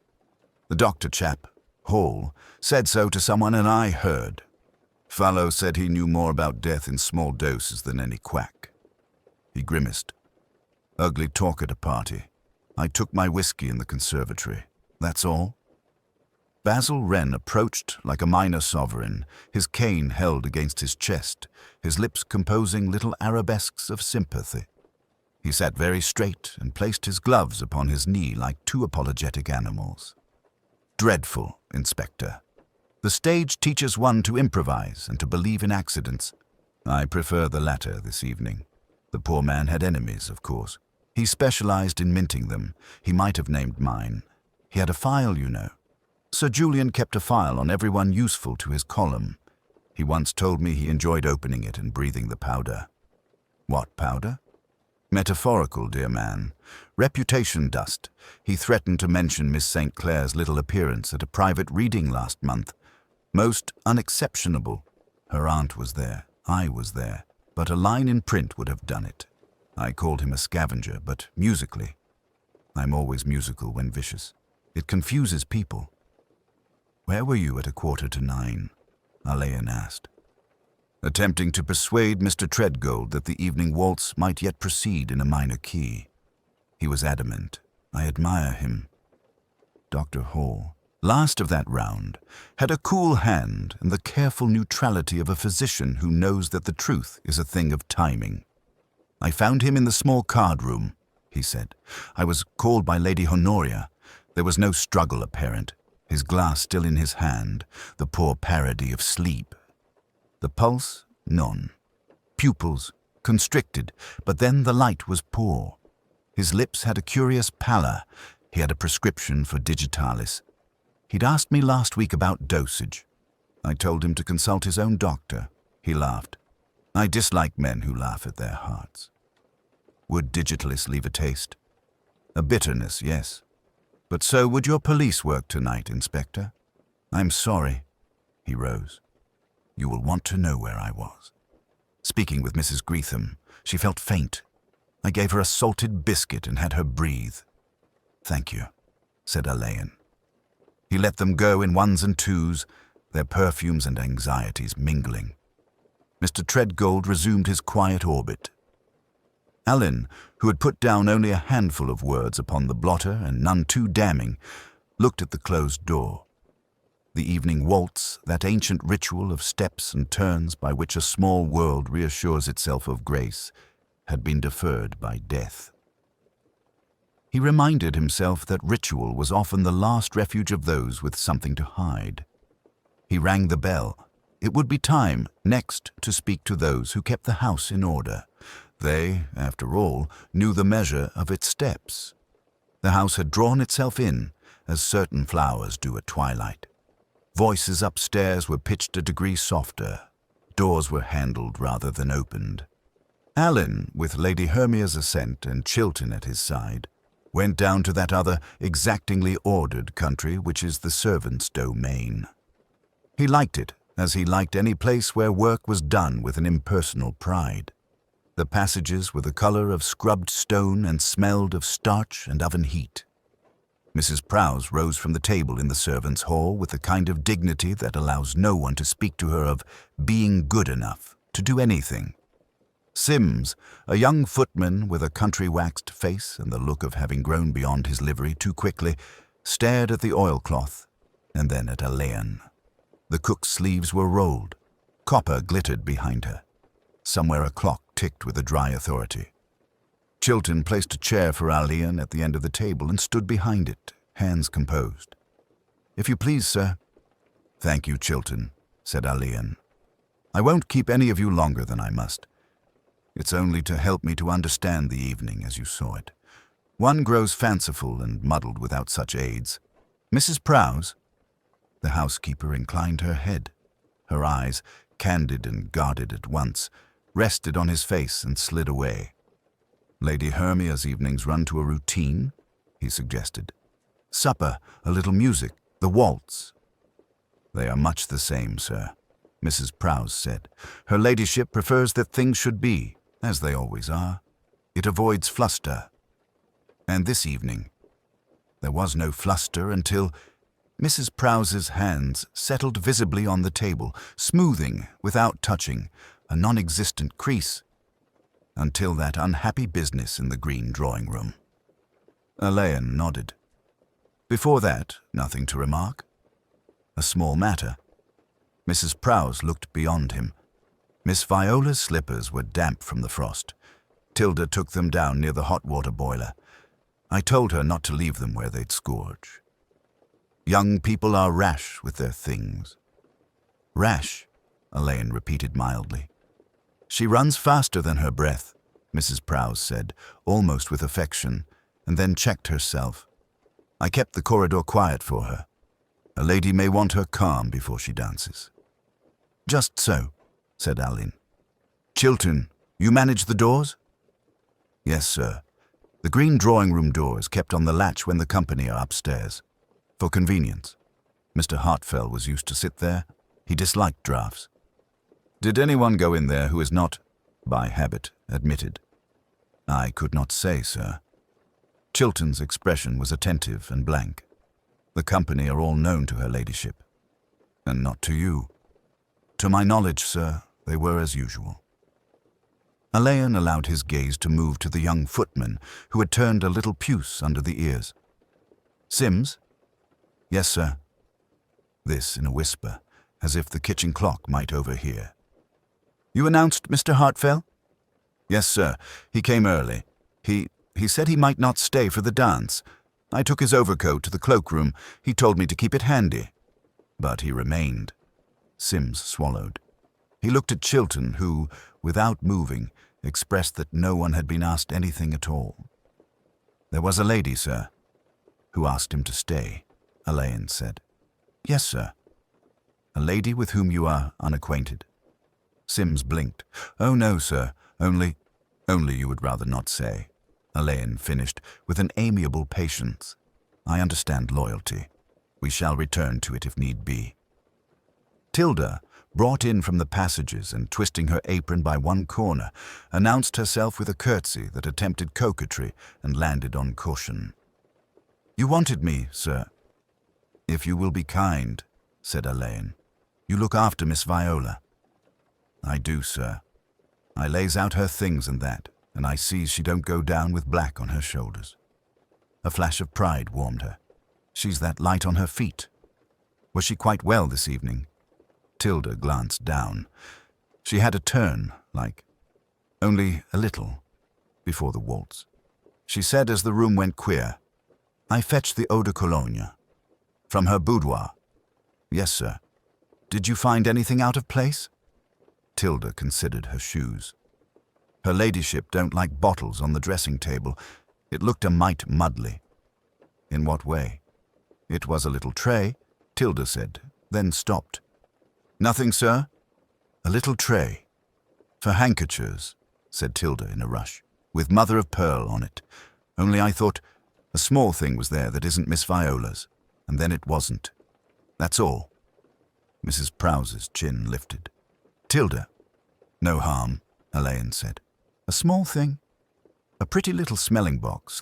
The doctor chap, Hall, said so to someone and I heard. Fallow said he knew more about death in small doses than any quack. He grimaced. Ugly talk at a party. I took my whiskey in the conservatory. That's all. Basil Wren approached like a minor sovereign, his cane held against his chest, his lips composing little arabesques of sympathy. He sat very straight and placed his gloves upon his knee like two apologetic animals. Dreadful, Inspector. The stage teaches one to improvise and to believe in accidents. I prefer the latter this evening. The poor man had enemies, of course. He specialized in minting them. He might have named mine. He had a file, you know. Sir Julian kept a file on everyone useful to his column. He once told me he enjoyed opening it and breathing the powder. What powder? Metaphorical, dear man. Reputation dust. He threatened to mention Miss St. Clair's little appearance at a private reading last month. Most unexceptionable. Her aunt was there, I was there, but a line in print would have done it. I called him a scavenger, but musically. I'm always musical when vicious. It confuses people. Where were you at 9:15? Alain asked. Attempting to persuade Mr. Treadgold that the evening waltz might yet proceed in a minor key. He was adamant. I admire him. Dr. Hall, last of that round, had a cool hand and the careful neutrality of a physician who knows that the truth is a thing of timing. I found him in the small card room, he said. I was called by Lady Honoria. There was no struggle apparent. His glass still in his hand, the poor parody of sleep. The pulse, none. Pupils, constricted, but then the light was poor. His lips had a curious pallor. He had a prescription for digitalis. He'd asked me last week about dosage. I told him to consult his own doctor. He laughed. I dislike men who laugh at their hearts. Would digitalis leave a taste? A bitterness, yes. But so would your police work tonight, Inspector. I'm sorry. He rose. You will want to know where I was. Speaking with Mrs. Greetham, she felt faint. I gave her a salted biscuit and had her breathe. Thank you, said Alain. He let them go in ones and twos, their perfumes and anxieties mingling. Mr. Treadgold resumed his quiet orbit. Alain, who had put down only a handful of words upon the blotter and none too damning, looked at the closed door. The evening waltz, that ancient ritual of steps and turns by which a small world reassures itself of grace, had been deferred by death. He reminded himself that ritual was often the last refuge of those with something to hide. He rang the bell. It would be time, next, to speak to those who kept the house in order. They, after all, knew the measure of its steps. The house had drawn itself in, as certain flowers do at twilight. Voices upstairs were pitched a degree softer. Doors were handled rather than opened. Alain, with Lady Hermia's assent and Chiltern at his side, went down to that other exactingly ordered country which is the servant's domain. He liked it, as he liked any place where work was done with an impersonal pride. The passages were the color of scrubbed stone and smelled of starch and oven heat. Mrs. Prowse rose from the table in the servants' hall with the kind of dignity that allows no one to speak to her of being good enough to do anything. Sims, a young footman with a country-waxed face and the look of having grown beyond his livery too quickly, stared at the oilcloth and then at Alain. The cook's sleeves were rolled. Copper glittered behind her. Somewhere a clock ticked with a dry authority. Chiltern placed a chair for Alain at the end of the table and stood behind it, hands composed. "If you please, sir." "Thank you, Chiltern," said Alain. "I won't keep any of you longer than I must. It's only to help me to understand the evening as you saw it. One grows fanciful and muddled without such aids. Mrs. Prowse?" The housekeeper inclined her head. Her eyes, candid and guarded at once, rested on his face and slid away. "Lady Hermia's evenings run to a routine," he suggested. "Supper, a little music, the waltz." "They are much the same, sir," Mrs. Prowse said. "Her ladyship prefers that things should be, as they always are. It avoids fluster. And this evening, there was no fluster until—" Mrs. Prowse's hands settled visibly on the table, smoothing, without touching, a non-existent crease, until that unhappy business in the green drawing-room. Alain nodded. Before that, nothing to remark. A small matter. Mrs. Prowse looked beyond him. Miss Viola's slippers were damp from the frost. Tilda took them down near the hot water boiler. I told her not to leave them where they'd scorch. Young people are rash with their things. "Rash," Alain repeated mildly. "She runs faster than her breath," Mrs. Prowse said, almost with affection, and then checked herself. I kept the corridor quiet for her. A lady may want her calm before she dances. Just so, said Alain. Chiltern, you manage the doors? Yes, sir. The green drawing-room door is kept on the latch when the company are upstairs. For convenience. Mr. Hartfell was used to sit there. He disliked draughts. Did anyone go in there who is not, by habit, admitted? I could not say, sir. Chiltern's expression was attentive and blank. The company are all known to her ladyship. And not to you. To my knowledge, sir, they were as usual. Alain allowed his gaze to move to the young footman who had turned a little puce under the ears. Sims? Yes, sir. This in a whisper, as if the kitchen clock might overhear. You announced Mr. Hartfell? Yes, sir. He came early. He said he might not stay for the dance. I took his overcoat to the cloakroom. He told me to keep it handy. But he remained. Sims swallowed. He looked at Chiltern, who, without moving, expressed that no one had been asked anything at all. There was a lady, sir, who asked him to stay, Alain said. Yes, sir. A lady with whom you are unacquainted. Sims blinked. Oh, no, sir. Only you would rather not say. Alain finished with an amiable patience. I understand loyalty. We shall return to it if need be. Tilda, brought in from the passages and twisting her apron by one corner, announced herself with a curtsy that attempted coquetry and landed on caution. You wanted me, sir. If you will be kind, said Alain. You look after Miss Viola. I do, sir. I lays out her things and that, and I sees she don't go down with black on her shoulders. A flash of pride warmed her. She's that light on her feet. Was she quite well this evening? Tilda glanced down. She had a turn, only a little, before the waltz. She said as the room went queer, I fetched the eau de cologne. From her boudoir. Yes, sir. Did you find anything out of place? Tilda considered her shoes. Her ladyship don't like bottles on the dressing table. It looked a mite muddly. In what way? It was a little tray, Tilda said, then stopped. Nothing, sir? A little tray. For handkerchiefs, said Tilda in a rush, with mother of pearl on it. Only I thought a small thing was there that isn't Miss Viola's, and then it wasn't. That's all. Mrs. Prowse's chin lifted. Tilda. No harm, Alain said. A small thing? A pretty little smelling box,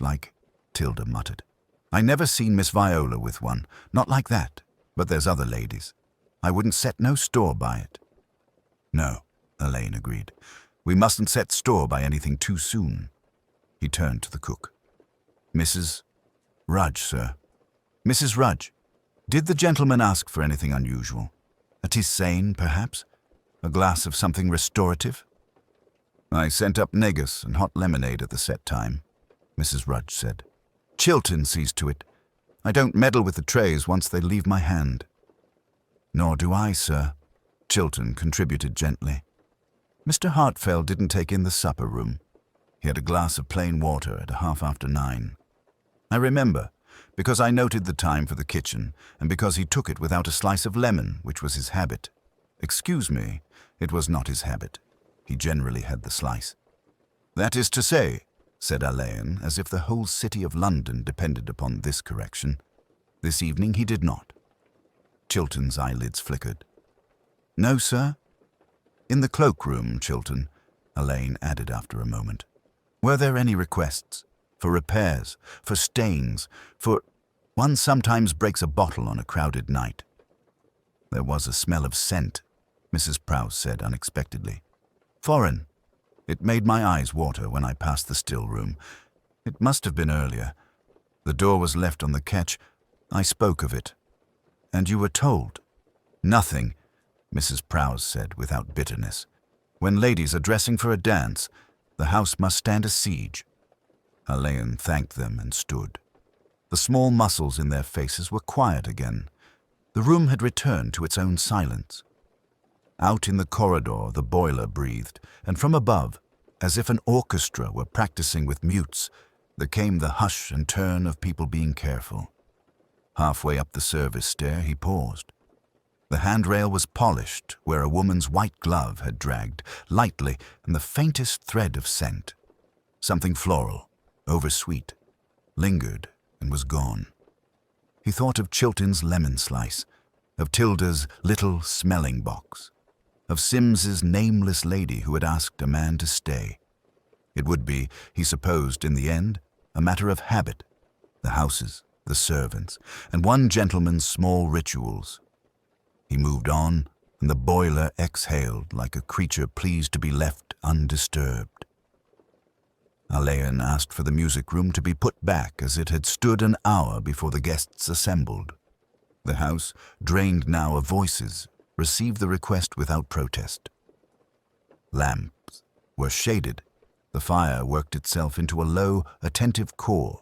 Tilda muttered. I never seen Miss Viola with one, not like that, but there's other ladies. I wouldn't set no store by it. No, Alain agreed. We mustn't set store by anything too soon. He turned to the cook. Mrs. Rudge, sir. Mrs. Rudge, did the gentleman ask for anything unusual? A tisane, perhaps? A glass of something restorative? I sent up negus and hot lemonade at the set time, Mrs. Rudge said. Chiltern sees to it. I don't meddle with the trays once they leave my hand. Nor do I, sir, Chiltern contributed gently. Mr. Hartfell didn't take in the supper room. He had a glass of plain water at 9:30. I remember, because I noted the time for the kitchen, and because he took it without a slice of lemon, which was his habit. Excuse me, it was not his habit. He generally had the slice. That is to say, said Alain, as if the whole city of London depended upon this correction. This evening he did not. Chiltern's eyelids flickered. No, sir? In the cloakroom, Chiltern, Alain added after a moment. Were there any requests? For repairs, for stains, for... One sometimes breaks a bottle on a crowded night. There was a smell of scent, Mrs. Prowse said unexpectedly. Foreign. It made my eyes water when I passed the still room. It must have been earlier. The door was left on the catch. I spoke of it. And you were told. Nothing, Mrs. Prowse said without bitterness. When ladies are dressing for a dance, the house must stand a siege. Alain thanked them and stood. The small muscles in their faces were quiet again. The room had returned to its own silence. Out in the corridor the boiler breathed, and from above, as if an orchestra were practicing with mutes, there came the hush and turn of people being careful. Halfway up the service stair, he paused. The handrail was polished where a woman's white glove had dragged, lightly, and the faintest thread of scent. Something floral, oversweet, lingered and was gone. He thought of Chilton's lemon slice, of Tilda's little smelling box, of Sims's nameless lady who had asked a man to stay. It would be, he supposed, in the end, a matter of habit, the houses, the servants, and one gentleman's small rituals. He moved on, and the boiler exhaled like a creature pleased to be left undisturbed. Alain asked for the music room to be put back as it had stood an hour before the guests assembled. The house, drained now of voices, received the request without protest. Lamps were shaded. The fire worked itself into a low, attentive core,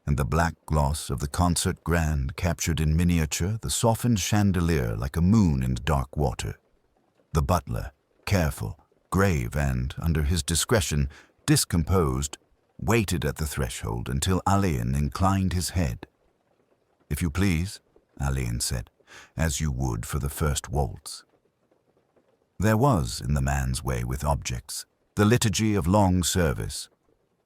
and the black gloss of the concert grand captured in miniature the softened chandelier like a moon in dark water. The butler, careful, grave, and, under his discretion, discomposed, waited at the threshold until Alain inclined his head. "If you please," Alain said, "as you would for the first waltz." There was, in the man's way with objects, the liturgy of long service.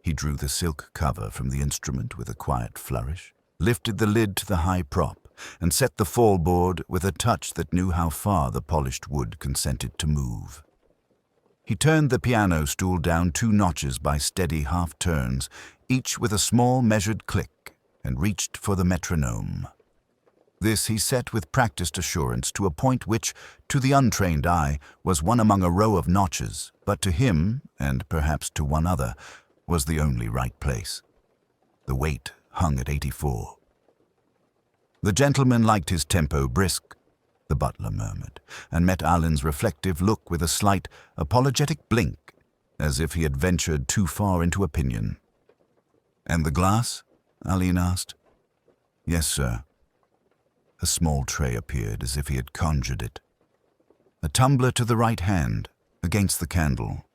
He drew the silk cover from the instrument with a quiet flourish, lifted the lid to the high prop, and set the fall-board with a touch that knew how far the polished wood consented to move. He turned the piano stool down 2 notches by steady half-turns, each with a small measured click, and reached for the metronome. This he set with practiced assurance to a point which, to the untrained eye, was one among a row of notches, but to him, and perhaps to one other, was the only right place. The weight hung at 84. "The gentleman liked his tempo brisk," the butler murmured, and met Alain's reflective look with a slight, apologetic blink, as if he had ventured too far into opinion. "And the glass?" Alain asked. "Yes, sir." A small tray appeared as if he had conjured it. A tumbler to the right hand, against the candle.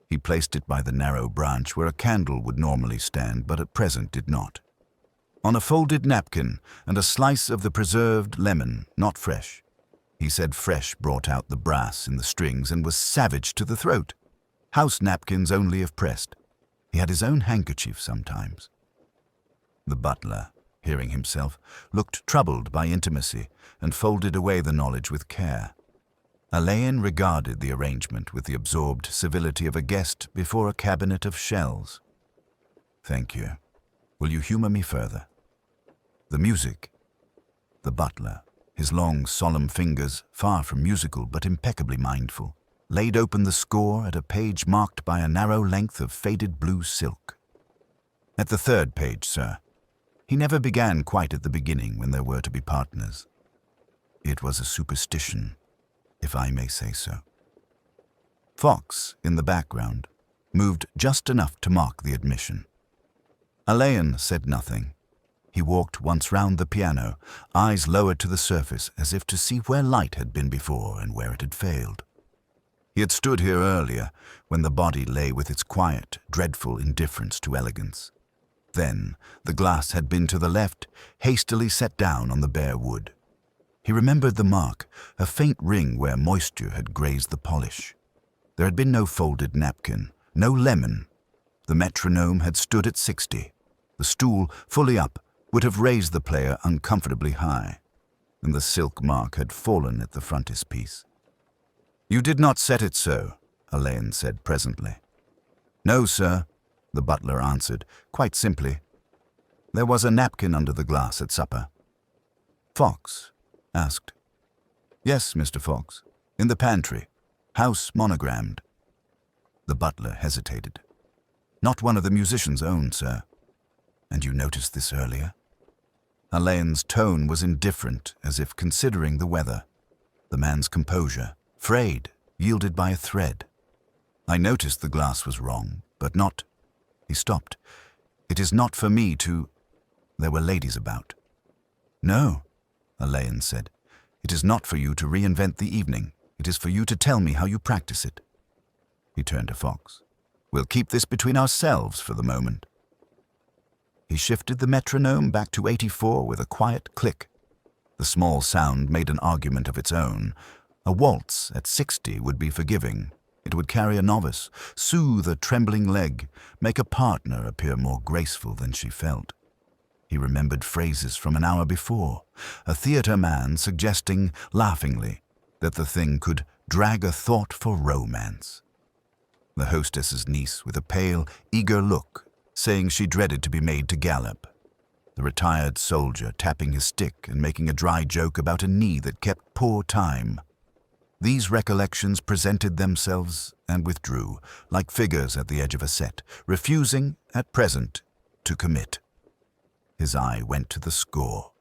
He placed it by the narrow branch where a candle would normally stand, but at present did not. On a folded napkin and a slice of the preserved lemon, not fresh. He said fresh brought out the brass in the strings and was savage to the throat. House napkins only if pressed. He had his own handkerchief sometimes. The butler, hearing himself, looked troubled by intimacy and folded away the knowledge with care. Alain regarded the arrangement with the absorbed civility of a guest before a cabinet of shells. "Thank you. Will you humor me further?" "The music." The butler, his long, solemn fingers, far from musical but impeccably mindful, laid open the score at a page marked by a narrow length of faded blue silk. "At the 3rd page, sir. He never began quite at the beginning when there were to be partners. It was a superstition, if I may say so." Fox, in the background, moved just enough to mark the admission. Alain said nothing. He walked once round the piano, eyes lowered to the surface as if to see where light had been before and where it had failed. He had stood here earlier, when the body lay with its quiet, dreadful indifference to elegance. Then the glass had been to the left, hastily set down on the bare wood. He remembered the mark, a faint ring where moisture had grazed the polish. There had been no folded napkin, no lemon. The metronome had stood at 60. The stool, fully up, would have raised the player uncomfortably high, and the silk mark had fallen at the frontispiece. "You did not set it so," Alain said presently. "No, sir," the butler answered, quite simply. "There was a napkin under the glass at supper." Fox asked. "Yes, Mr. Fox. In the pantry. House monogrammed." The butler hesitated. "Not one of the musicians' own, sir." "And you noticed this earlier?" Alain's tone was indifferent, as if considering the weather. The man's composure, frayed, yielded by a thread. "I noticed the glass was wrong, but not—" He stopped. "It is not for me to—" There were ladies about. "No," Alain said. "It is not for you to reinvent the evening. It is for you to tell me how you practice it." He turned to Fox. "We'll keep this between ourselves for the moment." He shifted the metronome back to 84 with a quiet click. The small sound made an argument of its own. A waltz at 60 would be forgiving. It would carry a novice, soothe a trembling leg, make a partner appear more graceful than she felt. He remembered phrases from an hour before, a theatre man suggesting, laughingly, that the thing could drag a thought for romance. The hostess's niece with a pale, eager look, saying she dreaded to be made to gallop. The retired soldier tapping his stick and making a dry joke about a knee that kept poor time. These recollections presented themselves and withdrew, like figures at the edge of a set, refusing, at present, to commit. His eye went to the score.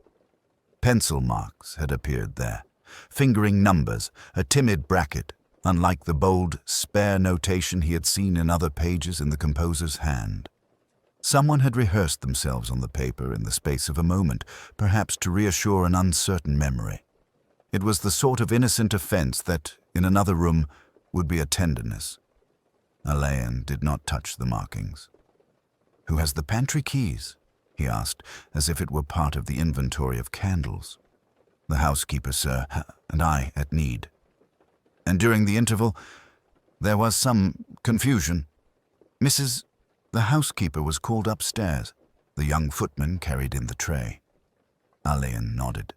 Pencil marks had appeared there, fingering numbers, a timid bracket, unlike the bold, spare notation he had seen in other pages in the composer's hand. Someone had rehearsed themselves on the paper in the space of a moment, perhaps to reassure an uncertain memory. It was the sort of innocent offense that, in another room, would be a tenderness. Alain did not touch the markings. "Who has the pantry keys?" he asked, as if it were part of the inventory of candles. "The housekeeper, sir, and I at need." And during the interval, there was some confusion. The housekeeper was called upstairs. The young footman carried in the tray. Alain nodded.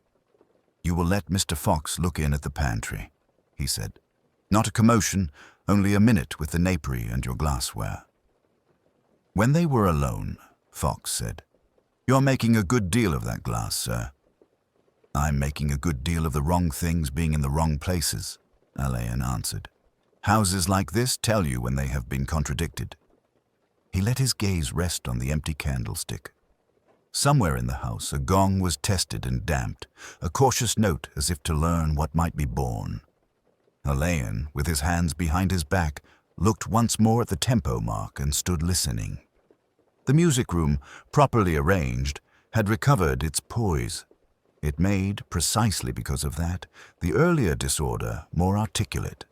"You will let Mr. Fox look in at the pantry," he said. "Not a commotion, only a minute with the napery and your glassware." When they were alone, Fox said, "You're making a good deal of that glass, sir." "I'm making a good deal of the wrong things being in the wrong places," Alain answered. "Houses like this tell you when they have been contradicted." He let his gaze rest on the empty candlestick. Somewhere in the house a gong was tested and damped, a cautious note as if to learn what might be born. Alain, with his hands behind his back, looked once more at the tempo mark and stood listening. The music room, properly arranged, had recovered its poise. It made, precisely because of that, the earlier disorder more articulate.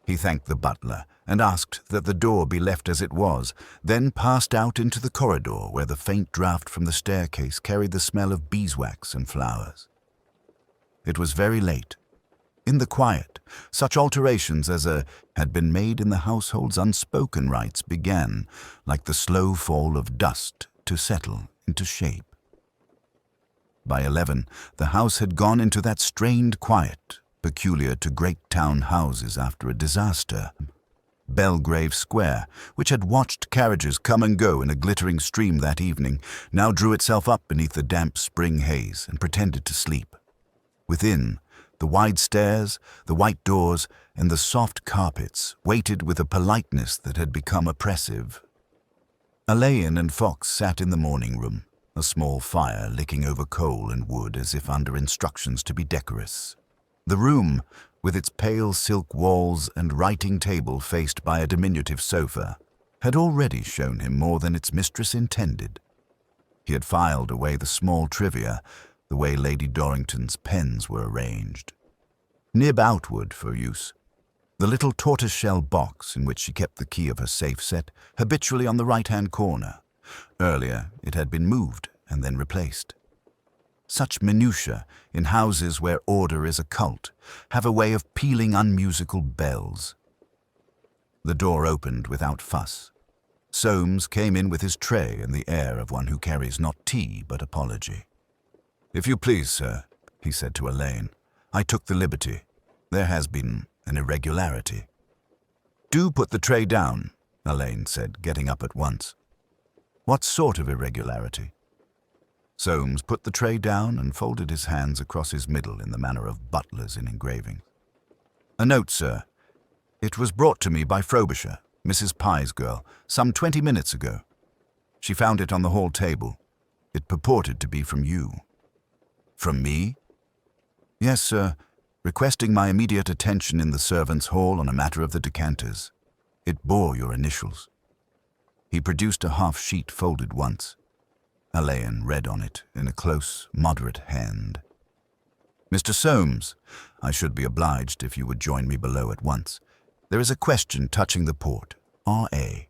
He thanked the butler and asked that the door be left as it was, then passed out into the corridor where the faint draught from the staircase carried the smell of beeswax and flowers. It was very late. In the quiet, such alterations as had been made in the household's unspoken rites began, like the slow fall of dust, to settle into shape. By 11, the house had gone into that strained quiet, peculiar to great town houses after a disaster. Belgrave Square, which had watched carriages come and go in a glittering stream that evening, now drew itself up beneath the damp spring haze and pretended to sleep. Within, the wide stairs, the white doors, and the soft carpets waited with a politeness that had become oppressive. Alain and Fox sat in the morning room, a small fire licking over coal and wood as if under instructions to be decorous. The room, with its pale silk walls and writing table faced by a diminutive sofa, had already shown him more than its mistress intended. He had filed away the small trivia, the way Lady Dorrington's pens were arranged. Nib outward for use. The little tortoise-shell box in which she kept the key of her safe set habitually on the right-hand corner. Earlier, it had been moved and then replaced. Such minutiae, in houses where order is a cult, have a way of pealing unmusical bells. The door opened without fuss. Soames came in with his tray and the air of one who carries not tea but apology. "If you please, sir," he said to Alain, "I took the liberty. There has been an irregularity." "Do put the tray down," Alain said, getting up at once. "What sort of irregularity?" Soames put the tray down and folded his hands across his middle in the manner of butlers in engraving. "A note, sir. It was brought to me by Frobisher, Mrs. Pye's girl, some 20 minutes ago. She found it on the hall table. It purported to be from you." "From me?" "Yes, sir, requesting my immediate attention in the servants' hall on a matter of the decanters. It bore your initials." He produced a half-sheet folded once. Alain read on it in a close, moderate hand. "Mr. Soames, I should be obliged if you would join me below at once. There is a question touching the port, R.A."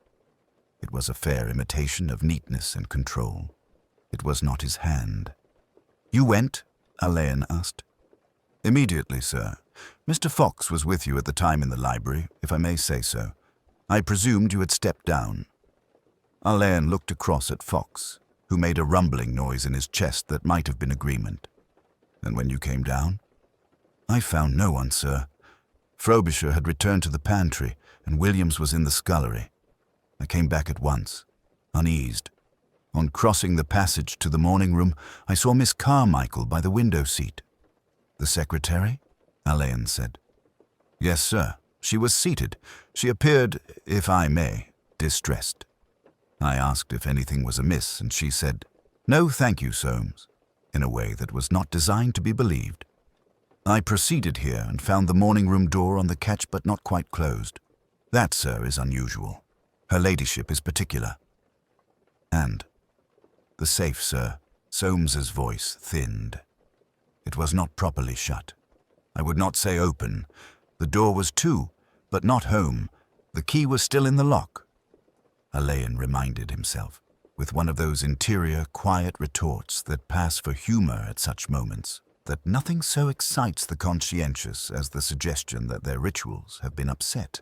It was a fair imitation of neatness and control. It was not his hand. "You went?" Alain asked. "Immediately, sir. Mr. Fox was with you at the time in the library, if I may say so. I presumed you had stepped down." Alain looked across at Fox, who made a rumbling noise in his chest that might have been agreement. "And when you came down?" "I found no one, sir. Frobisher had returned to the pantry, and Williams was in the scullery. I came back at once, uneased. On crossing the passage to the morning room, I saw Miss Carmichael by the window seat." "The secretary?" Alain said. "Yes, sir. She was seated. She appeared, if I may, distressed. I asked if anything was amiss, and she said, 'No, thank you, Soames,' in a way that was not designed to be believed. I proceeded here and found the morning room door on the catch but not quite closed. That, sir, is unusual. Her ladyship is particular. And the safe, sir." Soames's voice thinned. "It was not properly shut. I would not say open. The door was to, but not home. The key was still in the lock." Alain reminded himself, with one of those interior, quiet retorts that pass for humor at such moments, that nothing so excites the conscientious as the suggestion that their rituals have been upset.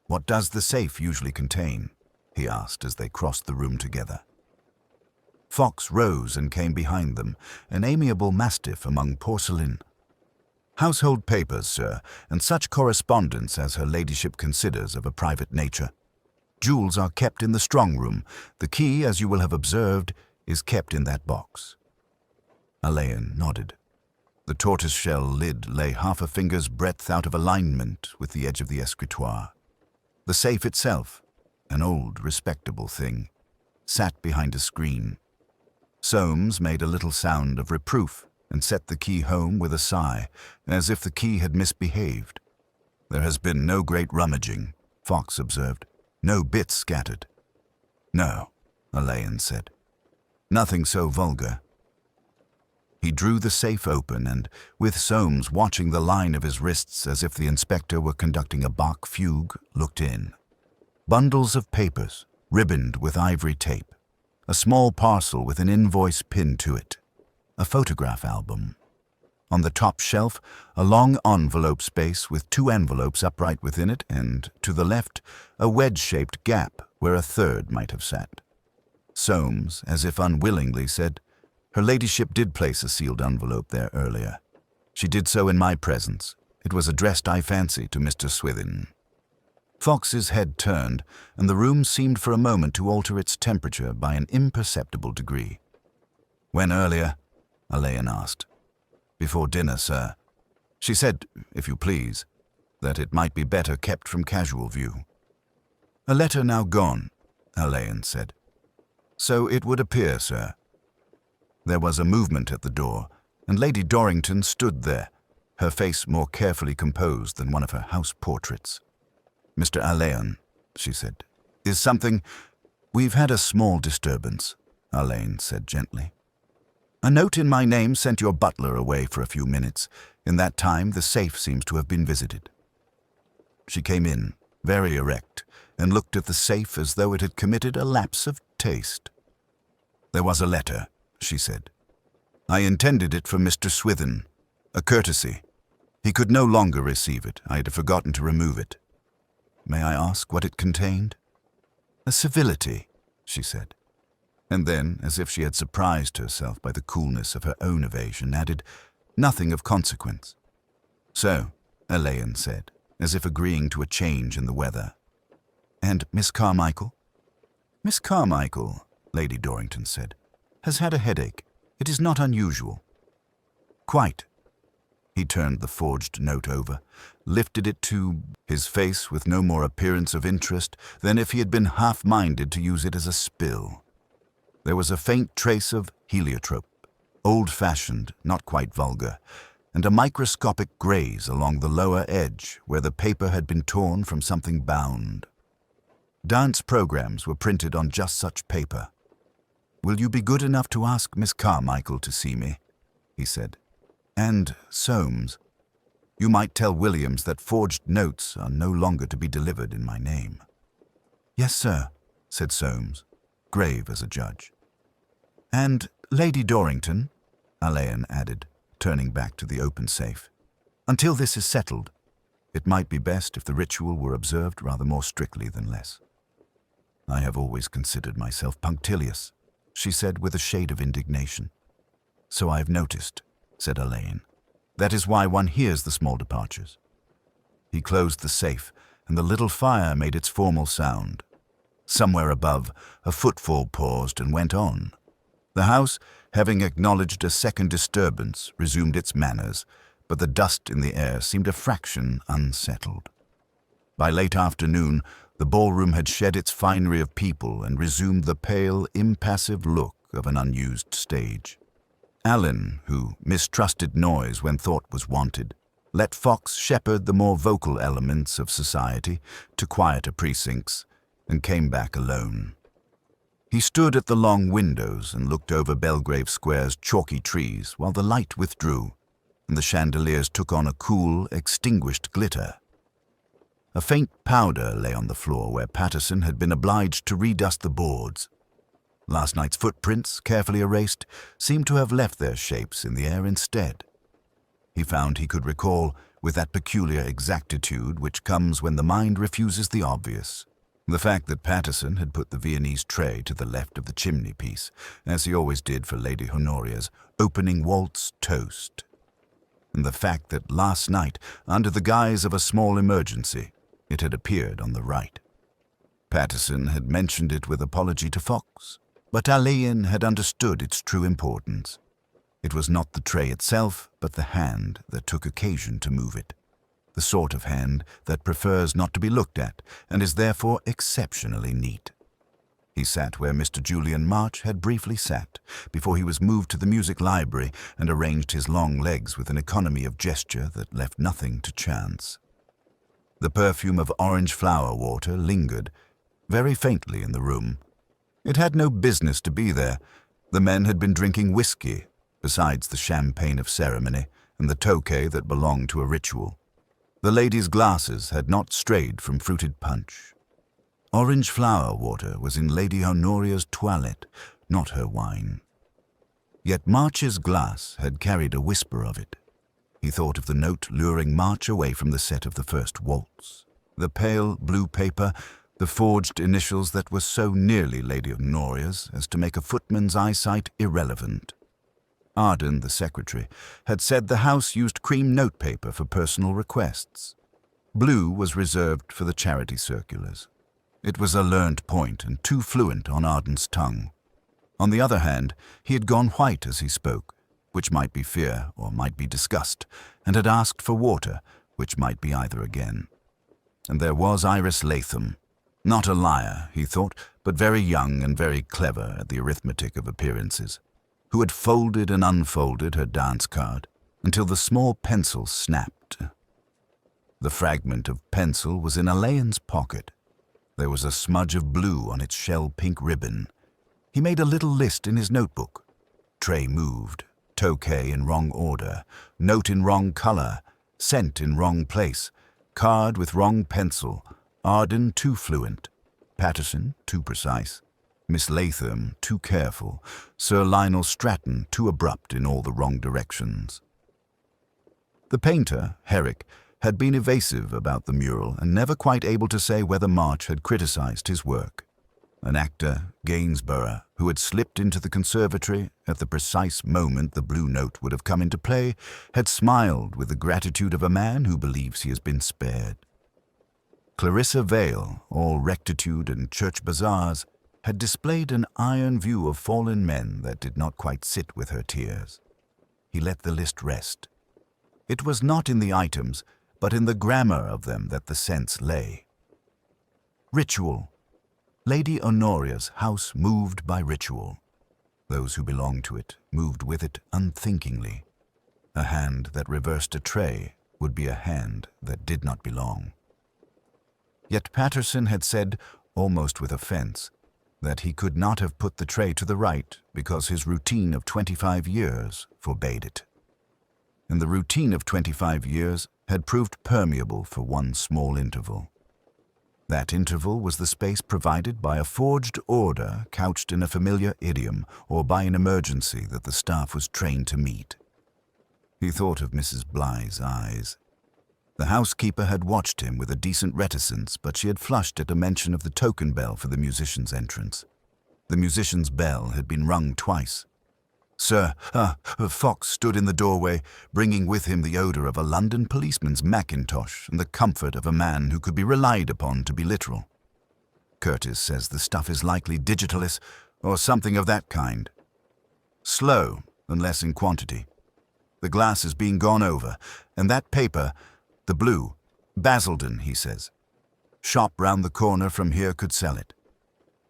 "What does the safe usually contain?" he asked as they crossed the room together. Fox rose and came behind them, an amiable mastiff among porcelain. "Household papers, sir, and such correspondence as her ladyship considers of a private nature. Jewels are kept in the strong room. The key, as you will have observed, is kept in that box." Alain nodded. The tortoise-shell lid lay half a finger's breadth out of alignment with the edge of the escritoire. The safe itself, an old, respectable thing, sat behind a screen. Soames made a little sound of reproof and set the key home with a sigh, as if the key had misbehaved. "There has been no great rummaging," Fox observed. "No bits scattered." "No," Alain said. "Nothing so vulgar." He drew the safe open and, with Soames watching the line of his wrists as if the inspector were conducting a Bach fugue, looked in. Bundles of papers, ribboned with ivory tape. A small parcel with an invoice pinned to it. A photograph album. On the top shelf, a long envelope space with 2 envelopes upright within it, and, to the left, a wedge-shaped gap where a third might have sat. Soames, as if unwillingly, said, "Her ladyship did place a sealed envelope there earlier. She did so in my presence. It was addressed, I fancy, to Mr. Swithin." Fox's head turned, and the room seemed for a moment to alter its temperature by an imperceptible degree. "When earlier?" Alain asked. "Before dinner, sir. She said, if you please, that it might be better kept from casual view." "A letter now gone," Alain said. "So it would appear, sir." There was a movement at the door, and Lady Dorrington stood there, her face more carefully composed than one of her house portraits. "Mr. Alain," she said, "is something—" "We've had a small disturbance," Alain said gently. "A note in my name sent your butler away for a few minutes. In that time, the safe seems to have been visited." She came in, very erect, and looked at the safe as though it had committed a lapse of taste. "There was a letter," she said. "I intended it for Mr. Swithin, a courtesy. He could no longer receive it. I had forgotten to remove it. May I ask what it contained?" "A civility," she said. And then, as if she had surprised herself by the coolness of her own evasion, added, "Nothing of consequence." "So," Alain said, as if agreeing to a change in the weather. "And Miss Carmichael?" "Miss Carmichael," Lady Dorrington said, "has had a headache. It is not unusual." "Quite." He turned the forged note over, lifted it to his face with no more appearance of interest than if he had been half-minded to use it as a spill. There was a faint trace of heliotrope, old-fashioned, not quite vulgar, and a microscopic graze along the lower edge where the paper had been torn from something bound. Dance programs were printed on just such paper. "Will you be good enough to ask Miss Carmichael to see me?" he said. "And, Soames, you might tell Williams that forged notes are no longer to be delivered in my name." "Yes, sir," said Soames, grave as a judge. "And Lady Dorrington," Alain added, turning back to the open safe. "Until this is settled, it might be best if the ritual were observed rather more strictly than less." "I have always considered myself punctilious," she said with a shade of indignation. "So I have noticed," said Alain. "That is why one hears the small departures." He closed the safe, and the little fire made its formal sound. Somewhere above, a footfall paused and went on. The house, having acknowledged a second disturbance, resumed its manners, but the dust in the air seemed a fraction unsettled. By late afternoon, the ballroom had shed its finery of people and resumed the pale, impassive look of an unused stage. Alan, who mistrusted noise when thought was wanted, let Fox shepherd the more vocal elements of society to quieter precincts, and came back alone. He stood at the long windows and looked over Belgrave Square's chalky trees while the light withdrew, and the chandeliers took on a cool, extinguished glitter. A faint powder lay on the floor where Patterson had been obliged to redust the boards. Last night's footprints, carefully erased, seemed to have left their shapes in the air instead. He found he could recall, with that peculiar exactitude which comes when the mind refuses the obvious, the fact that Patterson had put the Viennese tray to the left of the chimney-piece, as he always did for Lady Honoria's opening waltz toast, and the fact that last night, under the guise of a small emergency, it had appeared on the right. Patterson had mentioned it with apology to Fox, but Alain had understood its true importance. It was not the tray itself, but the hand that took occasion to move it. The sort of hand that prefers not to be looked at and is therefore exceptionally neat. He sat where Mr. Julian March had briefly sat, before he was moved to the music library and arranged his long legs with an economy of gesture that left nothing to chance. The perfume of orange flower water lingered, very faintly in the room. It had no business to be there. The men had been drinking whiskey, besides the champagne of ceremony and the tokay that belonged to a ritual. The ladies' glasses had not strayed from fruited punch. Orange flower water was in Lady Honoria's toilette, not her wine. Yet March's glass had carried a whisper of it. He thought of the note luring March away from the set of the first waltz. The pale blue paper, the forged initials that were so nearly Lady Honoria's as to make a footman's eyesight irrelevant. Arden, the secretary, had said the house used cream notepaper for personal requests. Blue was reserved for the charity circulars. It was a learned point and too fluent on Arden's tongue. On the other hand, he had gone white as he spoke, which might be fear or might be disgust, and had asked for water, which might be either again. And there was Iris Latham, not a liar, he thought, but very young and very clever at the arithmetic of appearances, who had folded and unfolded her dance card until the small pencil snapped. The fragment of pencil was in Alain's pocket. There was a smudge of blue on its shell-pink ribbon. He made a little list in his notebook. Tray moved, tokay in wrong order, note in wrong color, scent in wrong place, card with wrong pencil, Arden too fluent, Patterson too precise, Miss Latham too careful, Sir Lionel Stratton too abrupt in all the wrong directions. The painter, Herrick, had been evasive about the mural and never quite able to say whether March had criticized his work. An actor, Gainsborough, who had slipped into the conservatory at the precise moment the blue note would have come into play, had smiled with the gratitude of a man who believes he has been spared. Clarissa Vale, all rectitude and church bazaars, had displayed an iron view of fallen men that did not quite sit with her tears. He let the list rest. It was not in the items, but in the grammar of them that the sense lay. Ritual. Lady Honoria's house moved by ritual. Those who belonged to it moved with it unthinkingly. A hand that reversed a tray would be a hand that did not belong. Yet Patterson had said, almost with offense, that he could not have put the tray to the right because his routine of 25 years forbade it. And the routine of 25 years had proved permeable for one small interval. That interval was the space provided by a forged order couched in a familiar idiom or by an emergency that the staff was trained to meet. He thought of Mrs. Bligh's eyes. The housekeeper had watched him with a decent reticence, but she had flushed at a mention of the token bell for the musician's entrance. The musician's bell had been rung twice. Sir, Fox stood in the doorway, bringing with him the odor of a London policeman's mackintosh and the comfort of a man who could be relied upon to be literal. Curtis says the stuff is likely digitalis or something of that kind. Slow and less in quantity. The glass is being gone over, and that paper, the blue, Basildon, he says. Shop round the corner from here could sell it.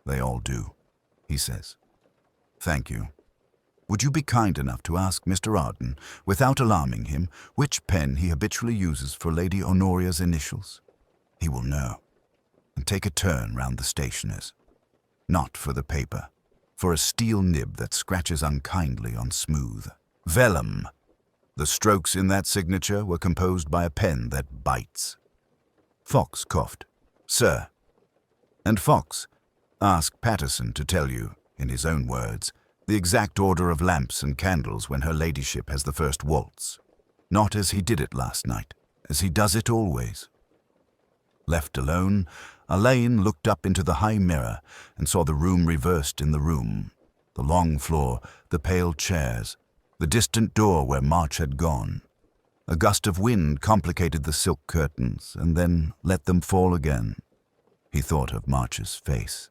They all do, he says. Thank you. Would you be kind enough to ask Mr. Arden, without alarming him, which pen he habitually uses for Lady Honoria's initials? He will know. And take a turn round the stationer's. Not for the paper, for a steel nib that scratches unkindly on smooth vellum. The strokes in that signature were composed by a pen that bites. Fox coughed. Sir. And Fox, ask Patterson to tell you, in his own words, the exact order of lamps and candles when her ladyship has the first waltz. Not as he did it last night, as he does it always. Left alone, Elaine looked up into the high mirror and saw the room reversed in the room, the long floor, the pale chairs, the distant door where March had gone. A gust of wind complicated the silk curtains and then let them fall again. He thought of March's face.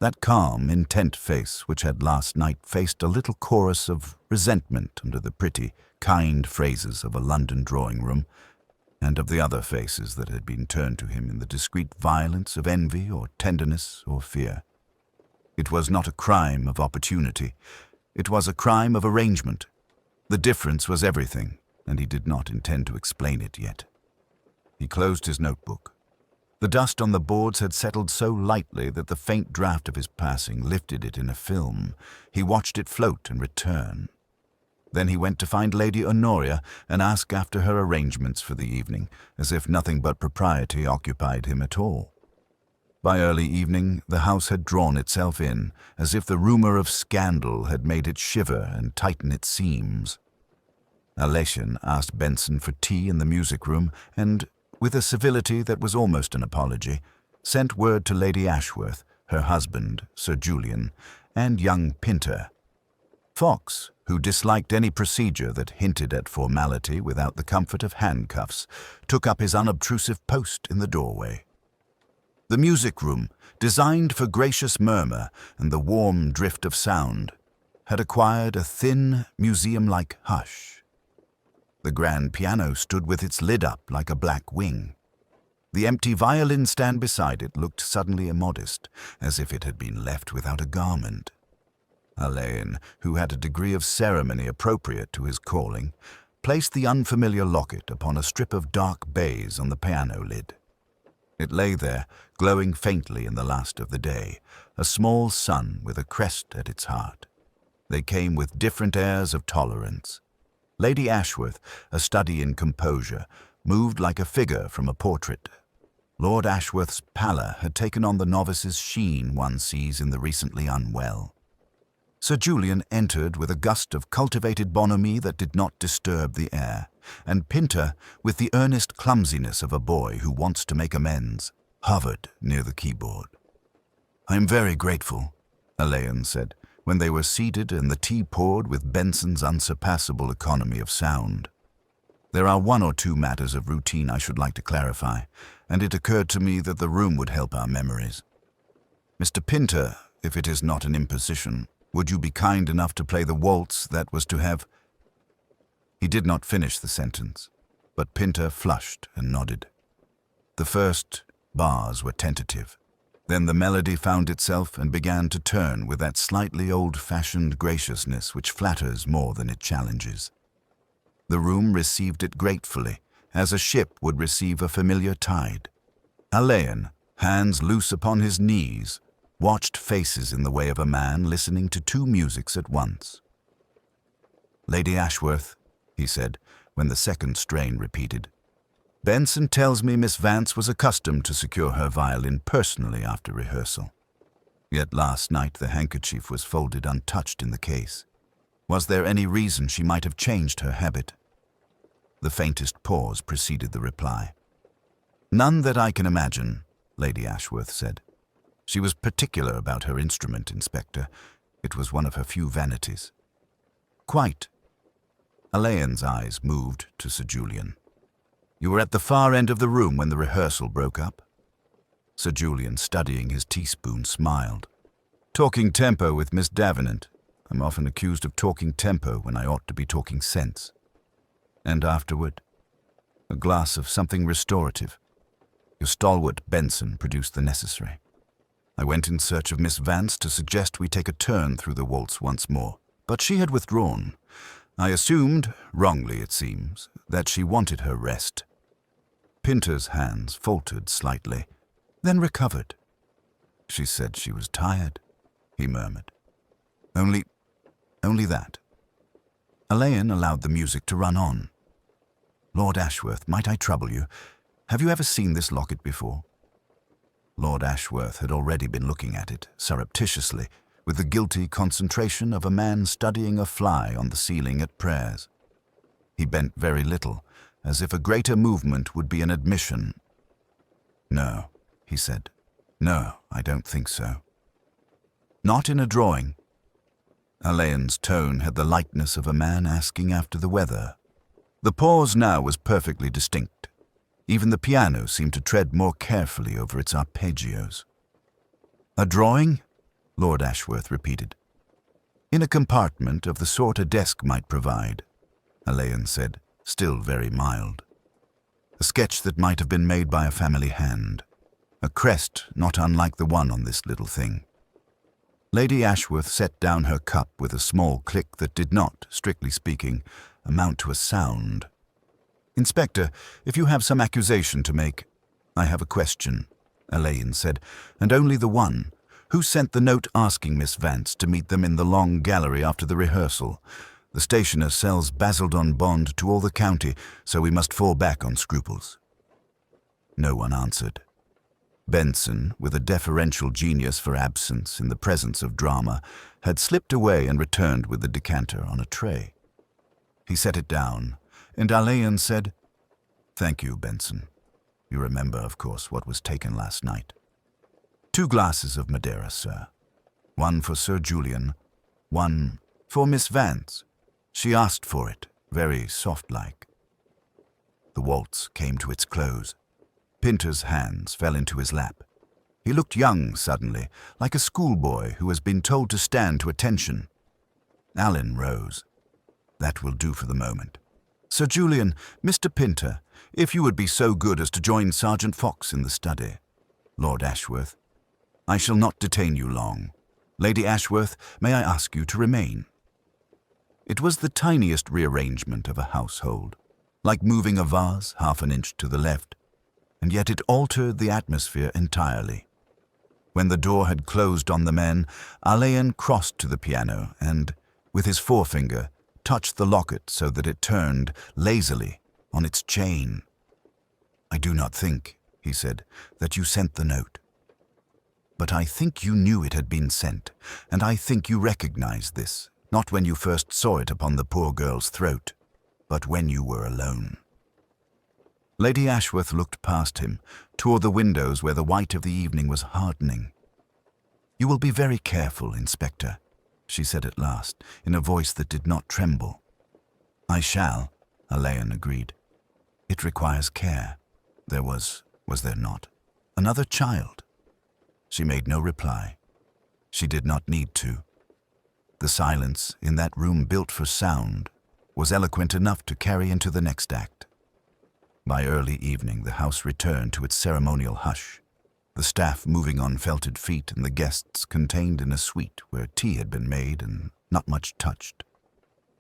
That calm, intent face which had last night faced a little chorus of resentment under the pretty, kind phrases of a London drawing-room, and of the other faces that had been turned to him in the discreet violence of envy or tenderness or fear. It was not a crime of opportunity. It was a crime of arrangement. The difference was everything, and he did not intend to explain it yet. He closed his notebook. The dust on the boards had settled so lightly that the faint draft of his passing lifted it in a film. He watched it float and return. Then he went to find Lady Honoria and ask after her arrangements for the evening, as if nothing but propriety occupied him at all. By early evening, the house had drawn itself in, as if the rumor of scandal had made it shiver and tighten its seams. Alessian asked Benson for tea in the music-room and, with a civility that was almost an apology, sent word to Lady Ashworth, her husband, Sir Julian, and young Pinter. Fox, who disliked any procedure that hinted at formality without the comfort of handcuffs, took up his unobtrusive post in the doorway. The music-room, designed for gracious murmur and the warm drift of sound, had acquired a thin, museum-like hush. The grand piano stood with its lid up like a black wing. The empty violin stand beside it looked suddenly immodest, as if it had been left without a garment. Elaine, who had a degree of ceremony appropriate to his calling, placed the unfamiliar locket upon a strip of dark baize on the piano lid. It lay there, glowing faintly in the last of the day, a small sun with a crest at its heart. They came with different airs of tolerance. Lady Ashworth, a study in composure, moved like a figure from a portrait. Lord Ashworth's pallor had taken on the novice's sheen one sees in the recently unwell. Sir Julian entered with a gust of cultivated bonhomie that did not disturb the air, and Pinter, with the earnest clumsiness of a boy who wants to make amends, hovered near the keyboard. "I am very grateful," Elaine said, when they were seated and the tea poured with Benson's unsurpassable economy of sound. "There are one or two matters of routine I should like to clarify, and it occurred to me that the room would help our memories. Mr. Pinter, if it is not an imposition, would you be kind enough to play the waltz that was to have—" He did not finish the sentence, but Pinter flushed and nodded. The first bars were tentative. Then the melody found itself and began to turn with that slightly old-fashioned graciousness which flatters more than it challenges. The room received it gratefully, as a ship would receive a familiar tide. Elaine, hands loose upon his knees, watched faces in the way of a man listening to two musics at once. "Lady Ashworth," he said, when the second strain repeated, Benson tells me Miss Vance was accustomed to secure her violin personally after rehearsal. Yet last night the handkerchief was folded untouched in the case. Was there any reason she might have changed her habit? The faintest pause preceded the reply. None that I can imagine, Lady Ashworth said. She was particular about her instrument, Inspector. It was one of her few vanities. Quite. Alain's eyes moved to Sir Julian. You were at the far end of the room when the rehearsal broke up? Sir Julian, studying his teaspoon, smiled. Talking tempo with Miss Davenant. I'm often accused of talking tempo when I ought to be talking sense. And afterward, a glass of something restorative. Your stalwart Benson produced the necessary. I went in search of Miss Vance to suggest we take a turn through the waltz once more, but she had withdrawn. I assumed, wrongly it seems, that she wanted her rest. Pinter's hands faltered slightly, then recovered. She said she was tired, he murmured. Only that. Alain allowed the music to run on. Lord Ashworth, might I trouble you? Have you ever seen this locket before? Lord Ashworth had already been looking at it, surreptitiously, with the guilty concentration of a man studying a fly on the ceiling at prayers. He bent very little, as if a greater movement would be an admission. No, he said. No, I don't think so. Not in a drawing. Alain's tone had the lightness of a man asking after the weather. The pause now was perfectly distinct. Even the piano seemed to tread more carefully over its arpeggios. A drawing? Lord Ashworth repeated. In a compartment of the sort a desk might provide, Alain said, still very mild. A sketch that might have been made by a family hand. A crest not unlike the one on this little thing. Lady Ashworth set down her cup with a small click that did not, strictly speaking, amount to a sound. Inspector, if you have some accusation to make— I have a question, Alain said, and only the one. Who sent the note asking Miss Vance to meet them in the long gallery after the rehearsal? The stationer sells Basildon bond to all the county, so we must fall back on scruples. No one answered. Benson, with a deferential genius for absence in the presence of drama, had slipped away and returned with the decanter on a tray. He set it down, and Alain said, "Thank you, Benson. You remember, of course, what was taken last night. 2 glasses of Madeira, sir. 1 for Sir Julian, 1 for Miss Vance. She asked for it, very soft-like." The waltz came to its close. Pinter's hands fell into his lap. He looked young suddenly, like a schoolboy who has been told to stand to attention. Alain rose. "That will do for the moment. Sir Julian, Mr. Pinter, if you would be so good as to join Sergeant Fox in the study. Lord Ashworth, I shall not detain you long. Lady Ashworth, may I ask you to remain?" It was the tiniest rearrangement of a household, like moving a vase half an inch to the left, and yet it altered the atmosphere entirely. When the door had closed on the men, Alain crossed to the piano and, with his forefinger, touched the locket so that it turned, lazily, on its chain. "I do not think," he said, "that you sent the note. But I think you knew it had been sent, and I think you recognized this, not when you first saw it upon the poor girl's throat, but when you were alone." Lady Ashworth looked past him, toward the windows where the white of the evening was hardening. "You will be very careful, Inspector," she said at last, in a voice that did not tremble. "I shall," Alain agreed. "It requires care. There was there not, another child?" She made no reply. She did not need to. The silence in that room built for sound was eloquent enough to carry into the next act. By early evening, the house returned to its ceremonial hush, the staff moving on felted feet and the guests contained in a suite where tea had been made and not much touched.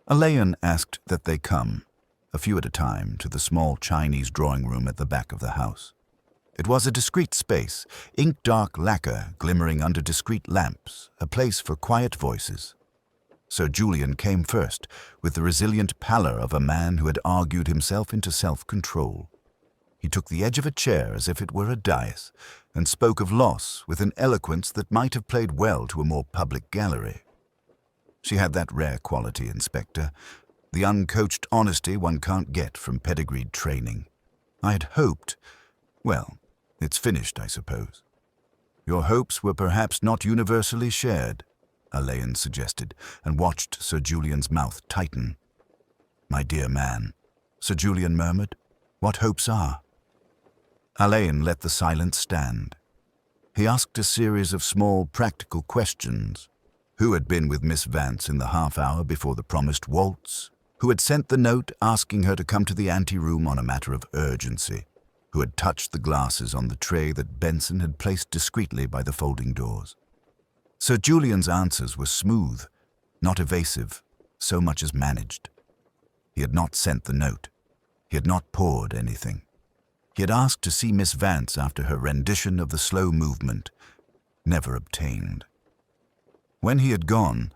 Alain asked that they come, a few at a time, to the small Chinese drawing room at the back of the house. It was a discreet space, ink-dark lacquer glimmering under discreet lamps, a place for quiet voices. Sir Julian came first, with the resilient pallor of a man who had argued himself into self-control. He took the edge of a chair as if it were a dais, and spoke of loss with an eloquence that might have played well to a more public gallery. She had that rare quality, Inspector, the uncoached honesty one can't get from pedigreed training. I had hoped— well, it's finished, I suppose. Your hopes were perhaps not universally shared, Alain suggested, and watched Sir Julian's mouth tighten. My dear man, Sir Julian murmured, what hopes are? Alain let the silence stand. He asked a series of small, practical questions. Who had been with Miss Vance in the half-hour before the promised waltz? Who had sent the note asking her to come to the anteroom on a matter of urgency? Who had touched the glasses on the tray that Benson had placed discreetly by the folding doors? Sir Julian's answers were smooth, not evasive, so much as managed. He had not sent the note. He had not poured anything. He had asked to see Miss Vance after her rendition of the slow movement, never obtained. When he had gone,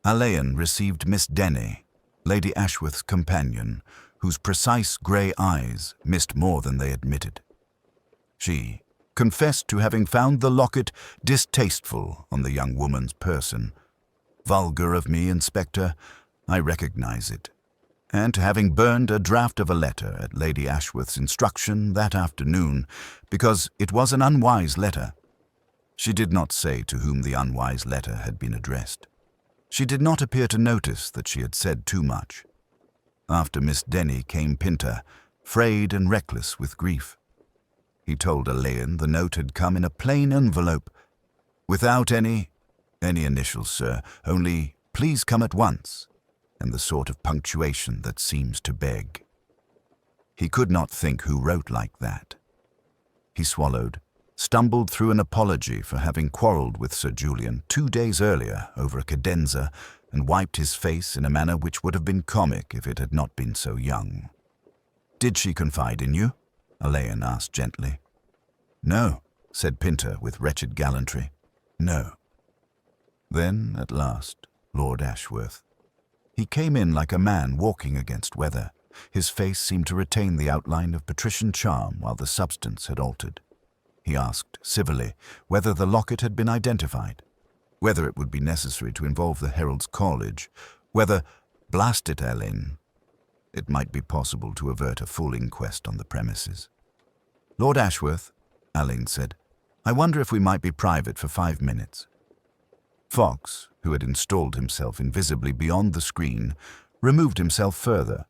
Alain received Miss Denny, Lady Ashworth's companion, whose precise grey eyes missed more than they admitted. She confessed to having found the locket distasteful on the young woman's person. Vulgar of me, Inspector, I recognize it. And to having burned a draft of a letter at Lady Ashworth's instruction that afternoon, because it was an unwise letter. She did not say to whom the unwise letter had been addressed. She did not appear to notice that she had said too much. After Miss Denny came Pinter, frayed and reckless with grief. He told Alain the note had come in a plain envelope, without any initials, sir, only "please come at once," and the sort of punctuation that seems to beg. He could not think who wrote like that. He swallowed, stumbled through an apology for having quarrelled with Sir Julian 2 days earlier over a cadenza, and wiped his face in a manner which would have been comic if it had not been so young. "Did she confide in you?" Alain asked gently. "No," said Pinter with wretched gallantry. "No." Then, at last, Lord Ashworth. He came in like a man walking against weather. His face seemed to retain the outline of patrician charm while the substance had altered. He asked, civilly, whether the locket had been identified, whether it would be necessary to involve the Herald's College, whether, blast it, Alain, it might be possible to avert a full inquest on the premises. "Lord Ashworth," Alain said, "I wonder if we might be private for 5 minutes." Fox, who had installed himself invisibly beyond the screen, removed himself further.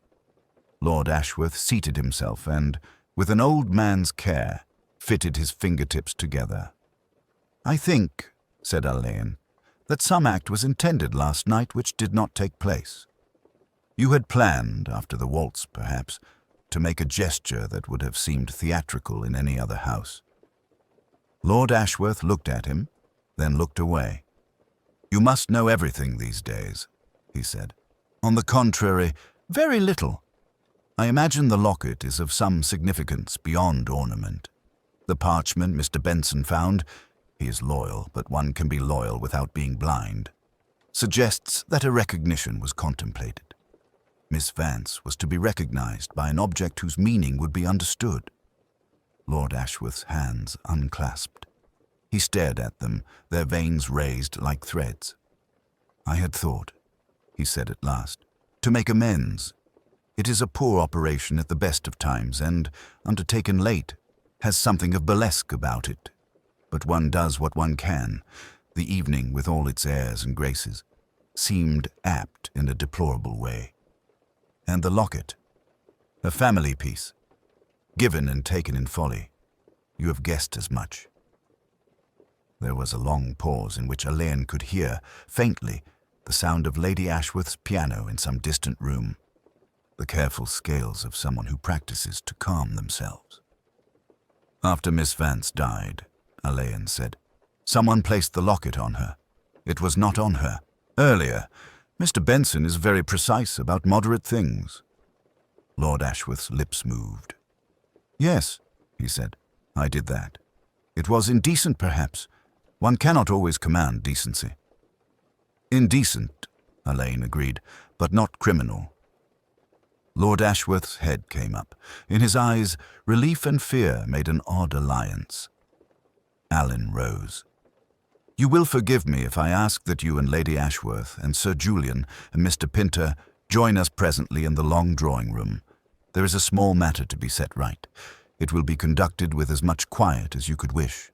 Lord Ashworth seated himself and, with an old man's care, fitted his fingertips together. "I think," said Alain, "that some act was intended last night which did not take place. You had planned, after the waltz perhaps, to make a gesture that would have seemed theatrical in any other house." Lord Ashworth looked at him, then looked away. "You must know everything these days," he said. "On the contrary, very little. I imagine the locket is of some significance beyond ornament. The parchment Mr. Benson found— he is loyal, but one can be loyal without being blind— suggests that a recognition was contemplated. Miss Vance was to be recognized by an object whose meaning would be understood." Lord Ashworth's hands unclasped. He stared at them, their veins raised like threads. "I had thought," he said at last, "to make amends. It is a poor operation at the best of times, and, undertaken late, has something of burlesque about it. But one does what one can. The evening, with all its airs and graces, seemed apt in a deplorable way. And the locket, a family piece, given and taken in folly. You have guessed as much." There was a long pause in which Alain could hear, faintly, the sound of Lady Ashworth's piano in some distant room, the careful scales of someone who practices to calm themselves. "After Miss Vance died," Alain said, "someone placed the locket on her. It was not on her. Earlier, Mr. Benson is very precise about moderate things." Lord Ashworth's lips moved. "Yes," he said, "I did that. It was indecent, perhaps. One cannot always command decency." "Indecent," Alain agreed, "but not criminal." Lord Ashworth's head came up. In his eyes, relief and fear made an odd alliance. Alan rose. "You will forgive me if I ask that you and Lady Ashworth and Sir Julian and Mr. Pinter join us presently in the long drawing-room. There is a small matter to be set right. It will be conducted with as much quiet as you could wish."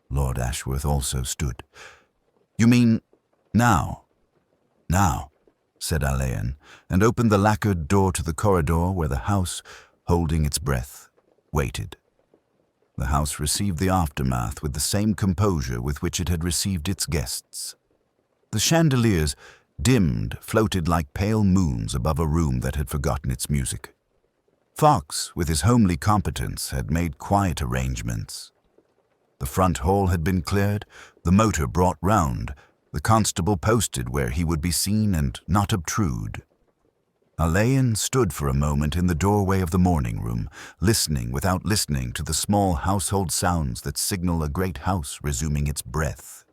Lord Ashworth also stood. "You mean now?" "Now," said Alain, and opened the lacquered door to the corridor where the house, holding its breath, waited. The house received the aftermath with the same composure with which it had received its guests. The chandeliers, dimmed, floated like pale moons above a room that had forgotten its music. Fox, with his homely competence, had made quiet arrangements. The front hall had been cleared, the motor brought round, the constable posted where he would be seen and not obtrude. Alain stood for a moment in the doorway of the morning room, listening without listening to the small household sounds that signal a great house resuming its breath.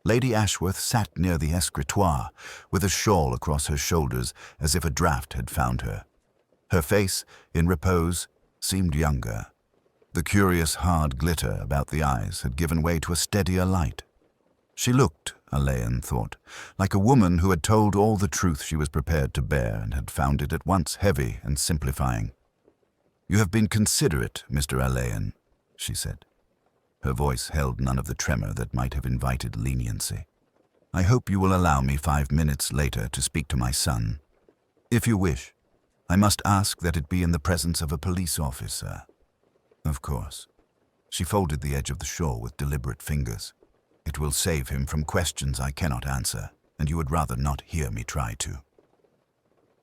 Lady Ashworth sat near the escritoire, with a shawl across her shoulders as if a draught had found her. Her face, in repose, seemed younger. The curious hard glitter about the eyes had given way to a steadier light. She looked, Alain thought, like a woman who had told all the truth she was prepared to bear and had found it at once heavy and simplifying. "You have been considerate, Mr. Alain," she said. Her voice held none of the tremor that might have invited leniency. "I hope you will allow me 5 minutes later to speak to my son. If you wish, I must ask that it be in the presence of a police officer." "Of course." She folded the edge of the shawl with deliberate fingers. "It will save him from questions I cannot answer, and you would rather not hear me try to."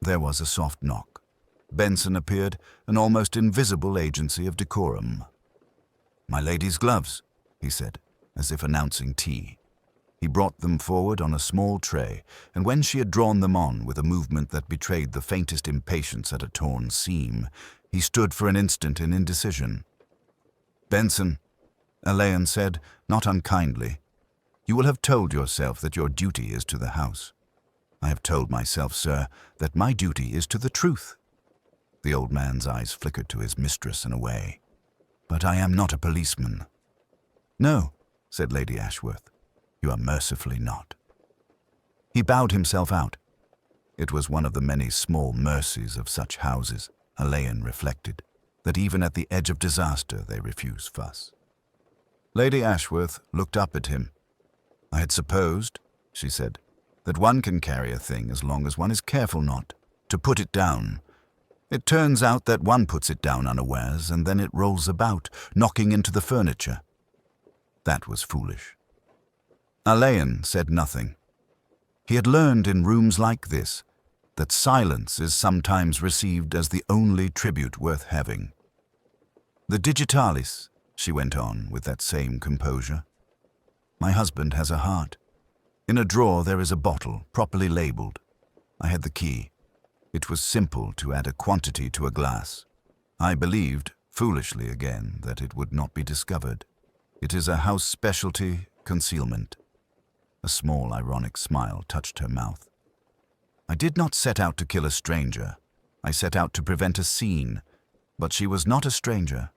There was a soft knock. Benson appeared, an almost invisible agency of decorum. "My lady's gloves," he said, as if announcing tea. He brought them forward on a small tray, and when she had drawn them on with a movement that betrayed the faintest impatience at a torn seam, he stood for an instant in indecision. "Benson," Alain said, not unkindly, "you will have told yourself that your duty is to the house. I have told myself, sir, that my duty is to the truth." The old man's eyes flickered to his mistress and away. "But I am not a policeman." "No," said Lady Ashworth, "you are mercifully not." He bowed himself out. It was one of the many small mercies of such houses, Alain reflected, that even at the edge of disaster they refuse fuss. Lady Ashworth looked up at him. "I had supposed," she said, "that one can carry a thing as long as one is careful not to put it down. It turns out that one puts it down unawares, and then it rolls about, knocking into the furniture. That was foolish." Alain said nothing. He had learned in rooms like this that silence is sometimes received as the only tribute worth having. "The digitalis," she went on with that same composure. "My husband has a heart. In a drawer there is a bottle, properly labeled. I had the key. It was simple to add a quantity to a glass. I believed, foolishly again, that it would not be discovered. It is a house specialty, concealment." A small ironic smile touched her mouth. "I did not set out to kill a stranger. I set out to prevent a scene, but she was not a stranger."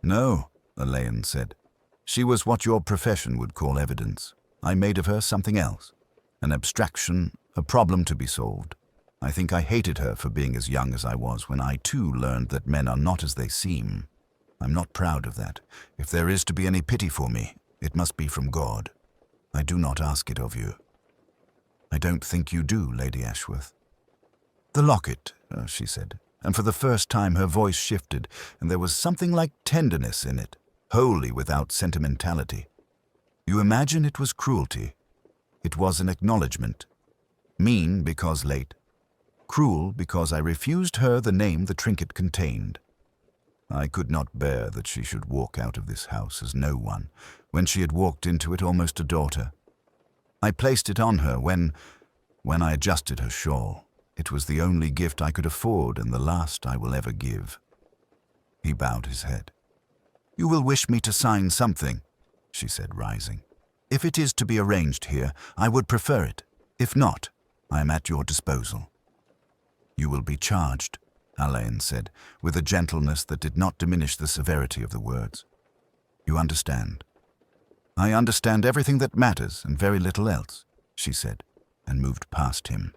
"No," Alain said. "She was what your profession would call evidence. I made of her something else, an abstraction, a problem to be solved. I think I hated her for being as young as I was when I too learned that men are not as they seem. I'm not proud of that. If there is to be any pity for me, it must be from God. I do not ask it of you." "I don't think you do, Lady Ashworth." "The locket," she said, and for the first time her voice shifted, and there was something like tenderness in it, wholly without sentimentality. "You imagine it was cruelty. It was an acknowledgement. Mean because late. Cruel because I refused her the name the trinket contained. I could not bear that she should walk out of this house as no one, when she had walked into it almost a daughter. I placed it on her when I adjusted her shawl. It was the only gift I could afford and the last I will ever give." He bowed his head. "You will wish me to sign something," she said, rising. "If it is to be arranged here, I would prefer it. If not, I am at your disposal." "You will be charged," Alain said, with a gentleness that did not diminish the severity of the words. "You understand?" "I understand everything that matters and very little else," she said, and moved past him.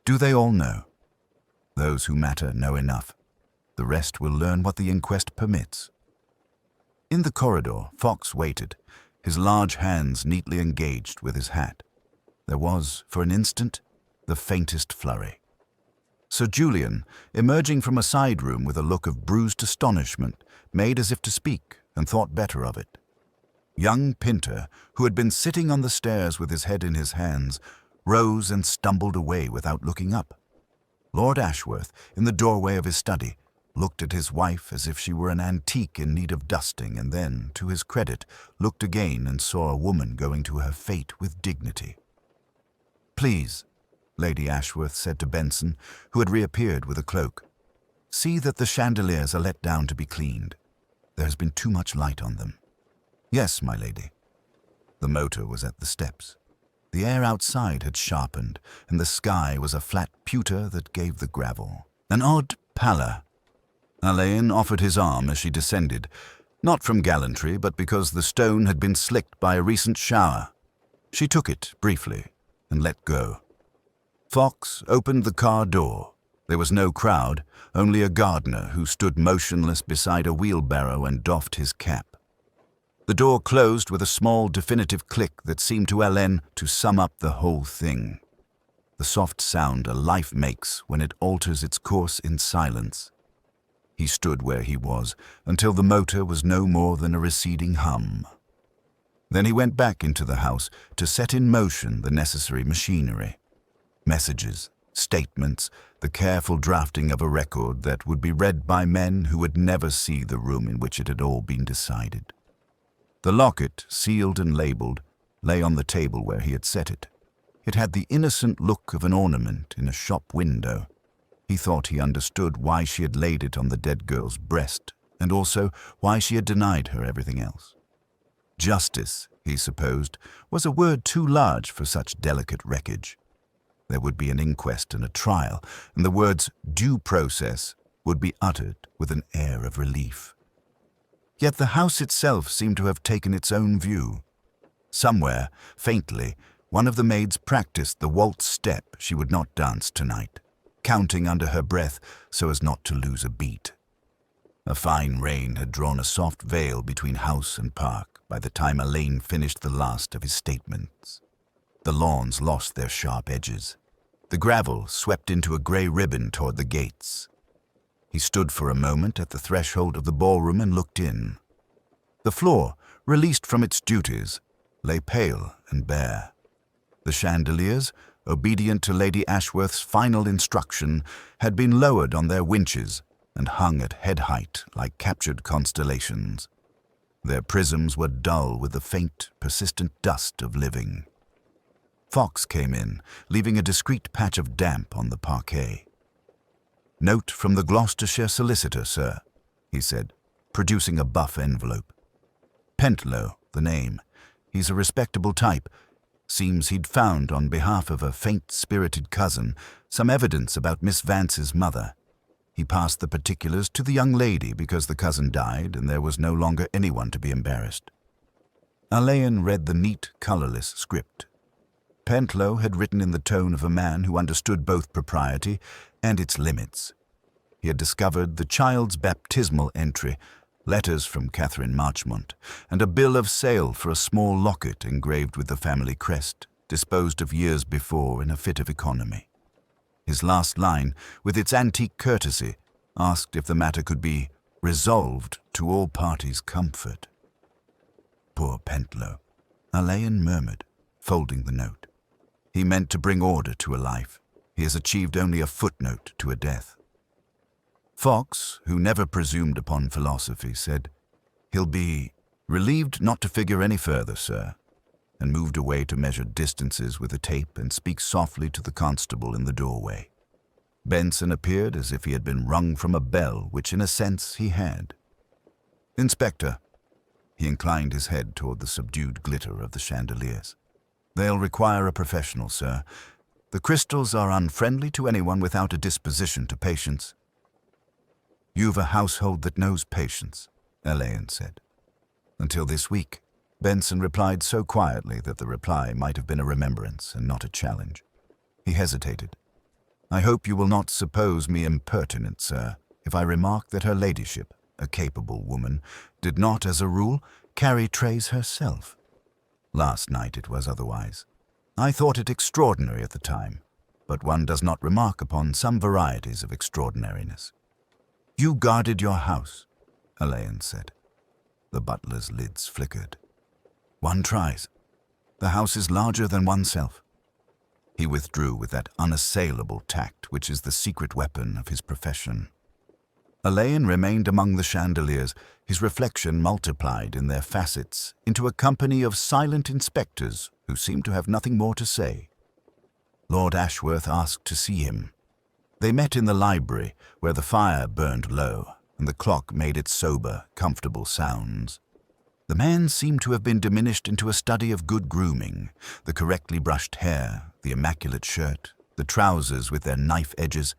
"Do they all know?" "Those who matter know enough. The rest will learn what the inquest permits." In the corridor, Fox waited, his large hands neatly engaged with his hat. There was, for an instant, the faintest flurry. Sir Julian, emerging from a side room with a look of bruised astonishment, made as if to speak and thought better of it. Young Pinter, who had been sitting on the stairs with his head in his hands, rose and stumbled away without looking up. Lord Ashworth, in the doorway of his study, looked at his wife as if she were an antique in need of dusting, and then, to his credit, looked again and saw a woman going to her fate with dignity. "Please," Lady Ashworth said to Benson, who had reappeared with a cloak, "see that the chandeliers are let down to be cleaned. There has been too much light on them." "Yes, my lady." The motor was at the steps. The air outside had sharpened, and the sky was a flat pewter that gave the gravel an odd pallor. Alain offered his arm as she descended, not from gallantry, but because the stone had been slicked by a recent shower. She took it briefly and let go. Fox opened the car door. There was no crowd, only a gardener who stood motionless beside a wheelbarrow and doffed his cap. The door closed with a small, definitive click that seemed to Alain to sum up the whole thing. The soft sound a life makes when it alters its course in silence. He stood where he was until the motor was no more than a receding hum. Then he went back into the house to set in motion the necessary machinery. Messages, statements, the careful drafting of a record that would be read by men who would never see the room in which it had all been decided. The locket, sealed and labeled, lay on the table where he had set it. It had the innocent look of an ornament in a shop window. He thought he understood why she had laid it on the dead girl's breast, and also why she had denied her everything else. Justice, he supposed, was a word too large for such delicate wreckage. There would be an inquest and a trial, and the words due process would be uttered with an air of relief. Yet the house itself seemed to have taken its own view. Somewhere, faintly, one of the maids practiced the waltz step she would not dance tonight, counting under her breath so as not to lose a beat. A fine rain had drawn a soft veil between house and park by the time Alain finished the last of his statements. The lawns lost their sharp edges. The gravel swept into a grey ribbon toward the gates. He stood for a moment at the threshold of the ballroom and looked in. The floor, released from its duties, lay pale and bare. The chandeliers, obedient to Lady Ashworth's final instruction, had been lowered on their winches and hung at head height like captured constellations. Their prisms were dull with the faint, persistent dust of living. Fox came in, leaving a discreet patch of damp on the parquet. "Note from the Gloucestershire solicitor, sir," he said, producing a buff envelope. "Pentlow, the name. He's a respectable type. Seems he'd found, on behalf of a faint-spirited cousin, some evidence about Miss Vance's mother. He passed the particulars to the young lady because the cousin died and there was no longer anyone to be embarrassed." Alain read the neat, colourless script. Pentlow had written in the tone of a man who understood both propriety and its limits. He had discovered the child's baptismal entry, letters from Catherine Marchmont, and a bill of sale for a small locket engraved with the family crest, disposed of years before in a fit of economy. His last line, with its antique courtesy, asked if the matter could be resolved to all parties' comfort. "Poor Pentlow," Alain murmured, folding the note. "He meant to bring order to a life. He has achieved only a footnote to a death." Fox, who never presumed upon philosophy, said, "He'll be relieved not to figure any further, sir," and moved away to measure distances with a tape and speak softly to the constable in the doorway. Benson appeared as if he had been rung from a bell, which in a sense he had. "Inspector," he inclined his head toward the subdued glitter of the chandeliers. "They'll require a professional, sir. The crystals are unfriendly to anyone without a disposition to patience. You've a household that knows patience, Elaine said. Until this week, Benson replied so quietly that the reply might have been a remembrance and not a challenge. He hesitated. I hope you will not suppose me impertinent, sir, if I remark that her ladyship, a capable woman, did not, as a rule, carry trays herself. Last night it was otherwise. I thought it extraordinary at the time, but one does not remark upon some varieties of extraordinariness. You guarded your house, Elaine said. The butler's lids flickered. One tries. The house is larger than oneself. He withdrew with that unassailable tact which is the secret weapon of his profession. Elaine remained among the chandeliers, his reflection multiplied in their facets into a company of silent inspectors who seemed to have nothing more to say. Lord Ashworth asked to see him. They met in the library, where the fire burned low, and the clock made its sober, comfortable sounds. The man seemed to have been diminished into a study of good grooming, the correctly brushed hair, the immaculate shirt, the trousers with their knife edges.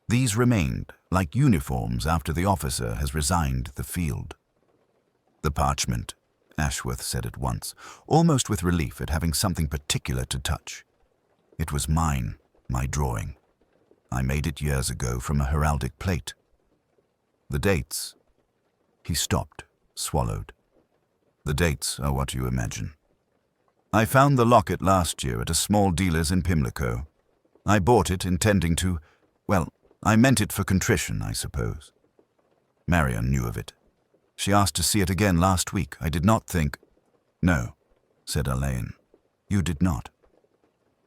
These remained, like uniforms after the officer has resigned the field. The parchment, Ashworth said at once, almost with relief at having something particular to touch. It was mine, my drawing. I made it years ago from a heraldic plate. The dates. He stopped, swallowed. The dates are what you imagine. I found the locket last year at a small dealer's in Pimlico. I bought it intending to, well, I meant it for contrition, I suppose. Marion knew of it. She asked to see it again last week. I did not think... No, said Elaine. You did not.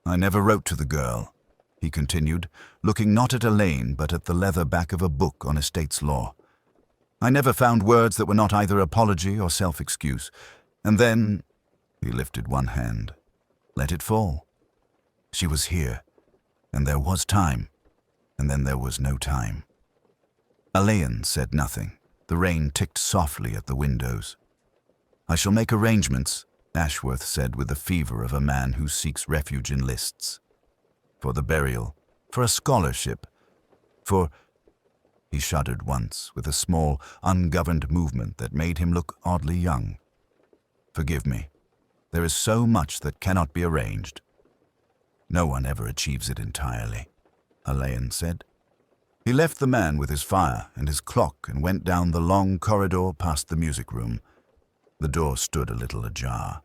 I never wrote to the girl, he continued, looking not at Elaine but at the leather back of a book on estates law. I never found words that were not either apology or self-excuse. And then, he lifted one hand, let it fall. She was here, and there was time, and then there was no time. Elaine said nothing. The rain ticked softly at the windows. I shall make arrangements, Ashworth said with the fever of a man who seeks refuge in lists. For the burial, for a scholarship, for... He shuddered once with a small, ungoverned movement that made him look oddly young. Forgive me. There is so much that cannot be arranged. No one ever achieves it entirely, Elaine said. He left the man with his fire and his clock and went down the long corridor past the music room. The door stood a little ajar.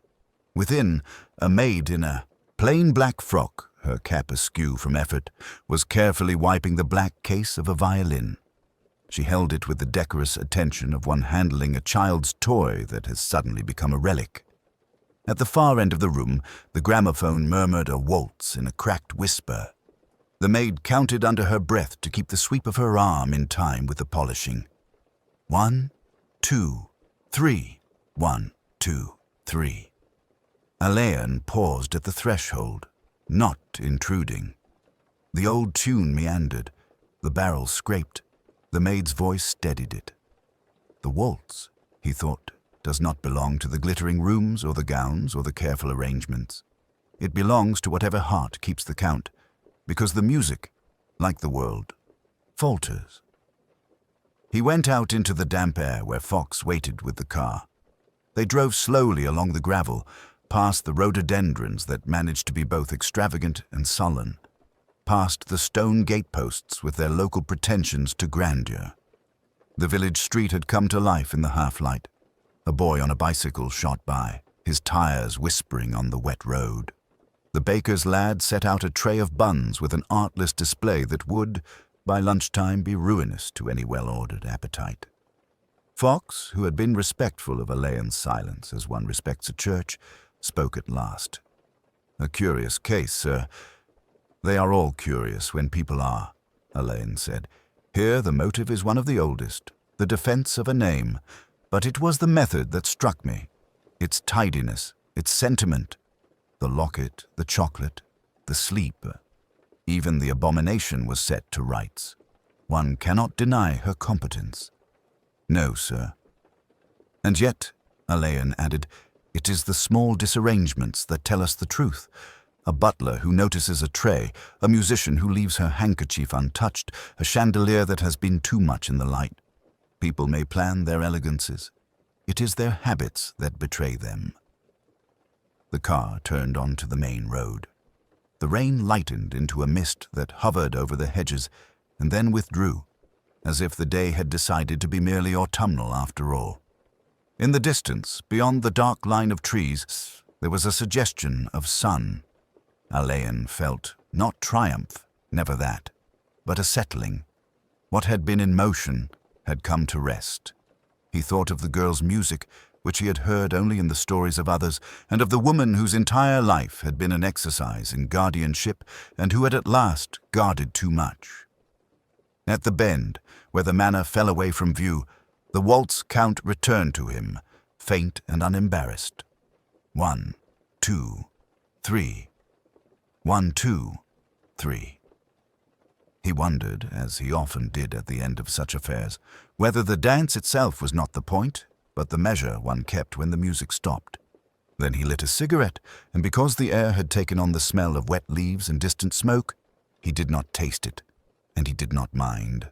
Within, a maid in a plain black frock, her cap askew from effort, was carefully wiping the black case of a violin. She held it with the decorous attention of one handling a child's toy that has suddenly become a relic. At the far end of the room, the gramophone murmured a waltz in a cracked whisper. The maid counted under her breath to keep the sweep of her arm in time with the polishing. 1, 2, 3. 1, 2, 3. Elaine paused at the threshold, not intruding. The old tune meandered. The barrel scraped. The maid's voice steadied it. The waltz, he thought, does not belong to the glittering rooms or the gowns or the careful arrangements. It belongs to whatever heart keeps the count, because the music, like the world, falters. He went out into the damp air where Fox waited with the car. They drove slowly along the gravel, past the rhododendrons that managed to be both extravagant and sullen, past the stone gateposts with their local pretensions to grandeur. The village street had come to life in the half-light. A boy on a bicycle shot by, his tires whispering on the wet road. The baker's lad set out a tray of buns with an artless display that would, by lunchtime, be ruinous to any well-ordered appetite. Fox, who had been respectful of Elaine's silence as one respects a church, spoke at last. A curious case, sir. They are all curious when people are, Elaine said. Here the motive is one of the oldest, the defense of a name, but it was the method that struck me. Its tidiness, its sentiment, the locket, the chocolate, the sleep. Even the abomination was set to rights. One cannot deny her competence. No, sir. And yet, Elaine added, it is the small disarrangements that tell us the truth. A butler who notices a tray, a musician who leaves her handkerchief untouched, a chandelier that has been too much in the light. People may plan their elegances. It is their habits that betray them. The car turned onto the main road. The rain lightened into a mist that hovered over the hedges and then withdrew, as if the day had decided to be merely autumnal after all. In the distance, beyond the dark line of trees, there was a suggestion of sun. Alain felt not triumph, never that, but a settling. What had been in motion had come to rest. He thought of the girl's music, which he had heard only in the stories of others, and of the woman whose entire life had been an exercise in guardianship and who had at last guarded too much. At the bend, where the manor fell away from view, the waltz count returned to him, faint and unembarrassed. 1, 2, 3. 1, 2, 3. He wondered, as he often did at the end of such affairs, whether the dance itself was not the point, but the measure one kept when the music stopped. Then he lit a cigarette, and because the air had taken on the smell of wet leaves and distant smoke, he did not taste it, and he did not mind.